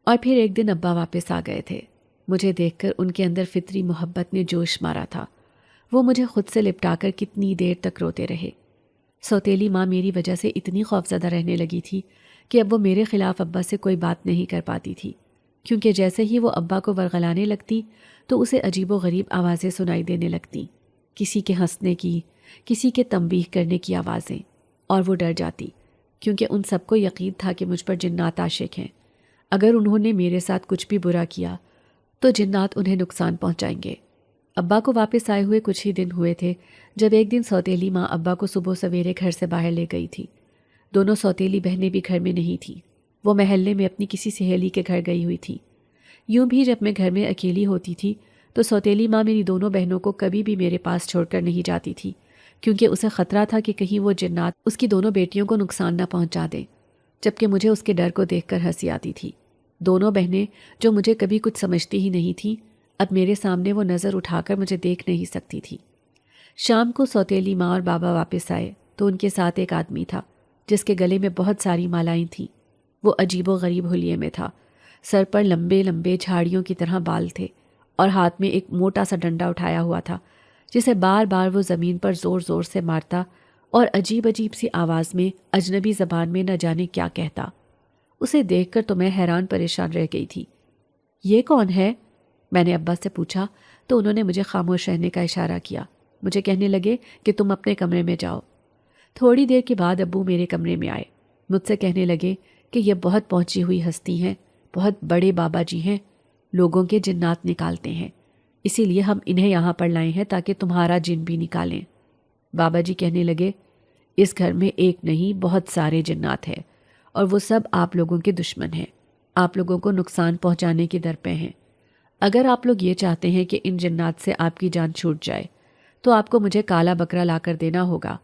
اور پھر ایک دن ابا واپس آ گئے تھے۔ مجھے دیکھ کر ان کے اندر فطری محبت نے جوش مارا تھا۔ وہ مجھے خود سے لپٹا کر کتنی دیر تک روتے رہے۔ سوتیلی ماں میری وجہ سے اتنی خوفزدہ رہنے لگی تھی کہ اب وہ میرے خلاف ابا سے کوئی بات نہیں کر پاتی تھی، کیونکہ جیسے ہی وہ ابا کو ورغلانے لگتی تو اسے عجیب و غریب آوازیں سنائی دینے لگتی، کسی کے ہنسنے کی، کسی کے تنبیہ کرنے کی آوازیں، اور وہ ڈر جاتی، کیونکہ ان سب کو یقین تھا کہ مجھ پر جنات عاشق ہیں۔ اگر انہوں نے میرے ساتھ کچھ بھی برا کیا تو جنات انہیں نقصان پہنچائیں گے۔ ابا کو واپس آئے ہوئے کچھ ہی دن ہوئے تھے جب ایک دن سوتیلی ماں ابا کو صبح سویرے گھر سے باہر لے گئی تھی۔ دونوں سوتیلی بہنیں بھی گھر میں نہیں تھیں، وہ محلے میں اپنی کسی سہیلی کے گھر گئی ہوئی تھی۔ یوں بھی جب میں گھر میں اکیلی ہوتی تھی تو سوتیلی ماں میری دونوں بہنوں کو کبھی بھی میرے پاس چھوڑ کر نہیں جاتی تھی، کیونکہ اسے خطرہ تھا کہ کہیں وہ جنات اس کی دونوں بیٹیوں کو نقصان نہ پہنچا دیں، جبکہ مجھے اس کے ڈر کو دیکھ کر ہنسی آتی تھی۔ دونوں بہنیں جو مجھے کبھی کچھ سمجھتی ہی نہیں تھیں، اب میرے سامنے وہ نظر اٹھا کر مجھے دیکھ نہیں سکتی تھی۔ شام کو سوتیلی ماں اور بابا واپس آئے تو ان کے ساتھ ایک آدمی تھا جس کے گلے میں بہت ساری مالائیں تھیں۔ وہ عجیب و غریب حلیے میں تھا، سر پر لمبے لمبے جھاڑیوں کی طرح بال تھے، اور ہاتھ میں ایک موٹا سا ڈنڈا اٹھایا ہوا تھا جسے بار بار وہ زمین پر زور زور سے مارتا اور عجیب عجیب سی آواز میں اجنبی زبان میں نہ جانے کیا کہتا۔ اسے دیکھ کر تو میں حیران پریشان رہ گئی تھی۔ یہ کون ہے؟ میں نے ابا سے پوچھا تو انہوں نے مجھے خاموش رہنے کا اشارہ کیا۔ مجھے کہنے لگے کہ تم اپنے کمرے میں جاؤ۔ تھوڑی دیر کے بعد ابو میرے کمرے میں آئے، مجھ سے کہنے لگے کہ یہ بہت پہنچی ہوئی ہستی ہیں، بہت بڑے بابا جی ہیں، لوگوں کے جنات نکالتے ہیں، اسی لیے ہم انہیں یہاں پر لائے ہیں تاکہ تمہارا جن بھی نکالیں۔ بابا جی کہنے لگے، اس گھر میں ایک نہیں بہت سارے جنات ہیں، اور وہ سب آپ لوگوں کے دشمن ہیں، آپ لوگوں کو نقصان پہنچانے کے در پہ ہیں۔ اگر آپ لوگ یہ چاہتے ہیں کہ ان جنات سے آپ کی جان چھوٹ جائے تو آپ کو مجھے کالا بکرا لا کر دینا ہوگا۔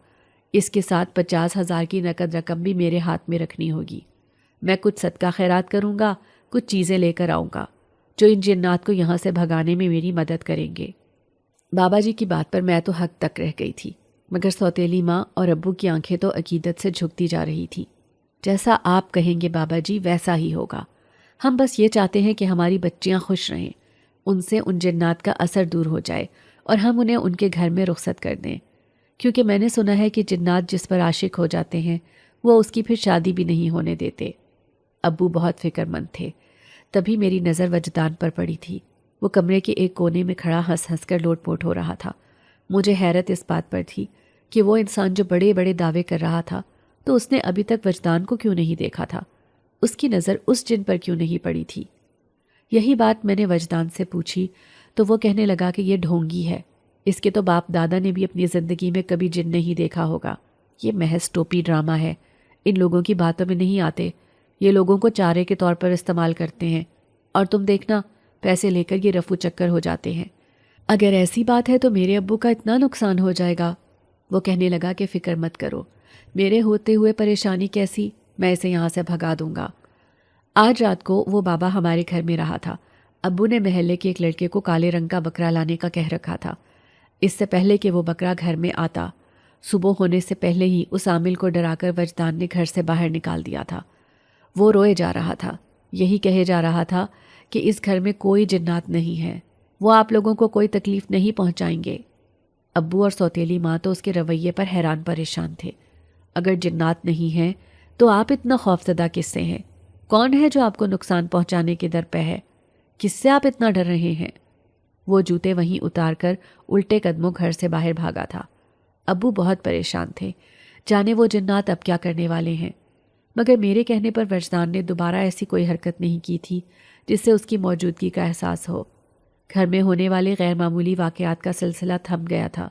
اس کے ساتھ 50,000 کی نقد رقم بھی میرے ہاتھ میں رکھنی ہوگی۔ میں کچھ صدقہ خیرات کروں گا، کچھ چیزیں لے کر آؤں گا جو ان جنات کو یہاں سے بھگانے میں میری مدد کریں گے۔ بابا جی کی بات پر میں تو حق تک رہ گئی تھی، مگر سوتیلی ماں اور ابو کی آنکھیں تو عقیدت سے جھکتی جا رہی تھی۔ جیسا آپ کہیں گے بابا جی ویسا ہی ہوگا۔ ہم بس یہ چاہتے ہیں کہ ہماری بچیاں خوش رہیں، ان سے ان جنات کا اثر دور ہو جائے اور ہم انہیں ان کے گھر میں رخصت کر دیں، کیونکہ میں نے سنا ہے کہ جنات جس پر عاشق ہو جاتے ہیں وہ اس کی پھر شادی بھی نہیں ہونے دیتے۔ ابو بہت فکر مند تھے۔ تبھی میری نظر وجدان پر پڑی تھی۔ وہ کمرے کے ایک کونے میں کھڑا ہنس ہنس کر لوٹ پوٹ ہو رہا تھا۔ مجھے حیرت اس بات پر تھی کہ وہ انسان جو بڑے بڑے دعوے کر رہا تھا تو اس نے ابھی تک وجدان کو کیوں نہیں دیکھا تھا؟ اس کی نظر اس جن پر کیوں نہیں پڑی تھی؟ یہی بات میں نے وجدان سے پوچھی تو وہ کہنے لگا کہ یہ ڈھونگی ہے، اس کے تو باپ دادا نے بھی اپنی زندگی میں کبھی جن نہیں دیکھا ہوگا۔ یہ محض ٹوپی ڈرامہ ہے، ان لوگوں کی باتوں میں نہیں آتے، یہ لوگوں کو چارے کے طور پر استعمال کرتے ہیں، اور تم دیکھنا پیسے لے کر یہ رفو چکر ہو جاتے ہیں۔ اگر ایسی بات ہے تو میرے ابو کا اتنا نقصان ہو جائے گا۔ وہ کہنے لگا کہ فکر مت کرو، میرے ہوتے ہوئے پریشانی کیسی، میں اسے یہاں سے بھگا دوں گا۔ آج رات کو وہ بابا ہمارے گھر میں رہا تھا۔ ابو نے محلے کے ایک لڑکے کو کالے رنگ کا بکرا لانے کا کہہ رکھا تھا۔ اس سے پہلے کہ وہ بکرا گھر میں آتا، صبح ہونے سے پہلے ہی اس عامل کو ڈرا کر وجدان نے گھر سے باہر نکال دیا تھا۔ وہ روئے جا رہا تھا، یہی کہے جا رہا تھا کہ اس گھر میں کوئی جنات نہیں ہے، وہ آپ لوگوں کو کوئی تکلیف نہیں پہنچائیں گے۔ ابو اور سوتیلی ماں تو اس کے رویے پر حیران پریشان تھے۔ اگر جنات نہیں ہیں تو آپ اتنا خوفزدہ کس سے ہیں؟ کون ہے جو آپ کو نقصان پہنچانے کے در پہ ہے؟ کس سے آپ اتنا ڈر رہے ہیں؟ وہ جوتے وہیں اتار کر الٹے قدموں گھر سے باہر بھاگا تھا۔ ابو بہت پریشان تھے، جانے وہ جنات اب کیا کرنے والے ہیں۔ مگر میرے کہنے پر وجدان نے دوبارہ ایسی کوئی حرکت نہیں کی تھی جس سے اس کی موجودگی کا احساس ہو۔ گھر میں ہونے والے غیر معمولی واقعات کا سلسلہ تھم گیا تھا۔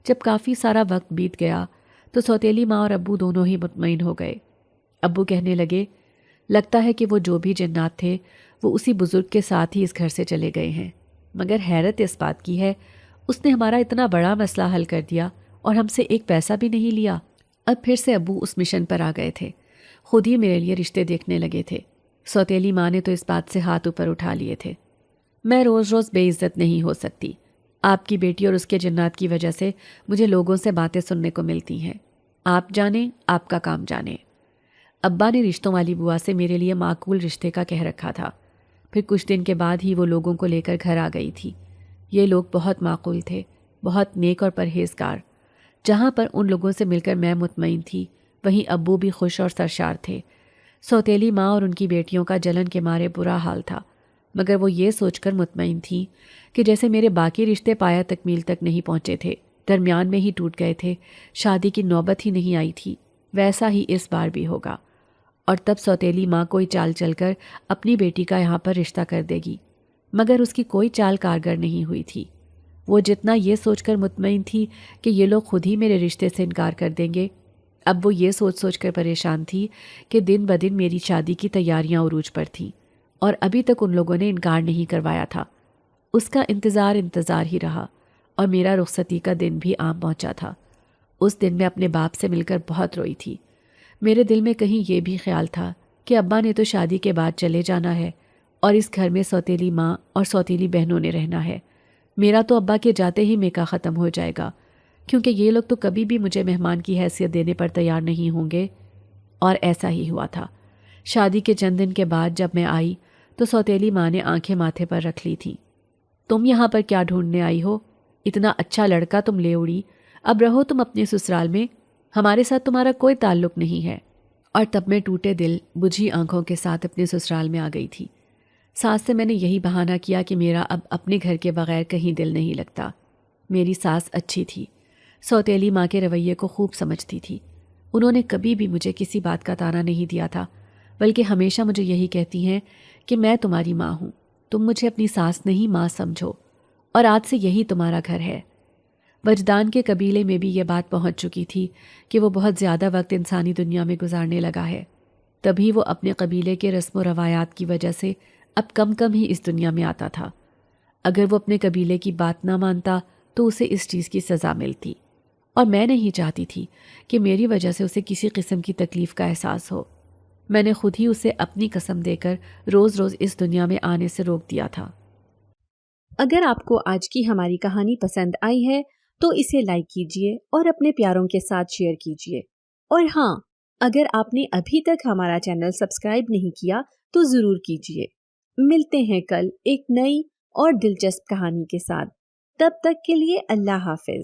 جب کافی سارا وقت بیت گیا تو سوتیلی ماں اور ابو دونوں ہی مطمئن ہو گئے۔ ابو کہنے لگے، لگتا ہے کہ وہ جو بھی جنات تھے وہ اسی بزرگ کے ساتھ ہی اس گھر سے چلے گئے ہیں، مگر حیرت اس بات کی ہے اس نے ہمارا اتنا بڑا مسئلہ حل کر دیا اور ہم سے ایک پیسہ بھی نہیں لیا۔ اب پھر سے ابو اس مشن پر آ گئے تھے، خود ہی میرے لیے رشتے دیکھنے لگے تھے۔ سوتیلی ماں نے تو اس بات سے ہاتھ اوپر اٹھا لیے تھے۔ میں روز روز بے عزت نہیں ہو سکتی، آپ کی بیٹی اور اس کے جنات کی وجہ سے مجھے لوگوں سے باتیں سننے کو ملتی ہیں۔ آپ جانیں، آپ کا کام جانیں۔ ابا نے رشتوں والی بوا سے میرے لیے معقول رشتے کا کہہ رکھا تھا۔ پھر کچھ دن کے بعد ہی وہ لوگوں کو لے کر گھر آ گئی تھی۔ یہ لوگ بہت معقول تھے، بہت نیک اور پرہیزگار۔ جہاں پر ان لوگوں سے مل کر میں مطمئن تھی، وہیں ابو بھی خوش اور سرشار تھے۔ سوتیلی ماں اور ان کی بیٹیوں کا جلن کے مارے برا حال تھا، مگر وہ یہ سوچ کر مطمئن تھی کہ جیسے میرے باقی رشتے پایا تکمیل تک نہیں پہنچے تھے، درمیان میں ہی ٹوٹ گئے تھے، شادی کی نوبت ہی نہیں آئی تھی، ویسا ہی اس بار بھی ہوگا۔ اور تب سوتیلی ماں کوئی چال چل کر اپنی بیٹی کا یہاں پر رشتہ کر دے گی، مگر اس کی کوئی چال کارگر نہیں ہوئی تھی۔ وہ جتنا یہ سوچ کر مطمئن تھی کہ یہ لوگ خود ہی میرے رشتے سے انکار کر دیں گے، اب وہ یہ سوچ کر پریشان تھی کہ دن بدن میری شادی کی تیاریاں عروج پر تھیں اور ابھی تک ان لوگوں نے انکار نہیں کروایا تھا۔ اس کا انتظار ہی رہا اور میرا رخصتی کا دن بھی آن پہنچا تھا۔ اس دن میں اپنے باپ سے مل کر بہت روئی تھی۔ میرے دل میں کہیں یہ بھی خیال تھا کہ ابا نے تو شادی کے بعد چلے جانا ہے اور اس گھر میں سوتیلی ماں اور سوتیلی بہنوں نے رہنا ہے۔ میرا تو ابا کے جاتے ہی میکا ختم ہو جائے گا، کیونکہ یہ لوگ تو کبھی بھی مجھے مہمان کی حیثیت دینے پر تیار نہیں ہوں گے۔ اور ایسا ہی ہوا تھا۔ شادی کے چند دن کے بعد جب میں آئی تو سوتیلی ماں نے آنکھیں ماتھے پر رکھ لی تھیں۔ تم یہاں پر کیا ڈھونڈنے آئی ہو؟ اتنا اچھا لڑکا تم لے اڑی، اب رہو تم اپنے سسرال میں، ہمارے ساتھ تمہارا کوئی تعلق نہیں ہے۔ اور تب میں ٹوٹے دل بجھی آنکھوں کے ساتھ اپنے سسرال میں آ گئی تھی۔ ساس سے میں نے یہی بہانہ کیا کہ میرا اب اپنے گھر کے بغیر کہیں دل نہیں لگتا۔ میری ساس اچھی تھی، سوتیلی ماں کے رویے کو خوب سمجھتی تھی۔ انہوں نے کبھی بھی مجھے کسی بات کا طعنہ نہیں دیا تھا، بلکہ ہمیشہ مجھے یہی کہتی ہیں کہ میں تمہاری ماں ہوں، تم مجھے اپنی ساس نہیں ماں سمجھو، اور آج سے یہی تمہارا گھر ہے۔ وجدان کے قبیلے میں بھی یہ بات پہنچ چکی تھی کہ وہ بہت زیادہ وقت انسانی دنیا میں گزارنے لگا ہے، تبھی وہ اپنے قبیلے کے رسم و روایات کی وجہ سے اب کم ہی اس دنیا میں آتا تھا۔ اگر وہ اپنے قبیلے کی بات نہ مانتا تو اسے اس چیز کی سزا ملتی، اور میں نہیں چاہتی تھی کہ میری وجہ سے اسے کسی قسم کی تکلیف کا احساس ہو۔ میں نے خود ہی اسے اپنی قسم دے کر روز روز اس دنیا میں آنے سے روک دیا تھا۔ اگر آپ کو آج کی ہماری کہانی پسند آئی ہے تو اسے لائک کیجیے اور اپنے پیاروں کے ساتھ شیئر کیجیے، اور ہاں، اگر آپ نے ابھی تک ہمارا چینل سبسکرائب نہیں کیا تو ضرور کیجیے۔ ملتے ہیں کل ایک نئی اور دلچسپ کہانی کے ساتھ، تب تک کے لیے اللہ حافظ۔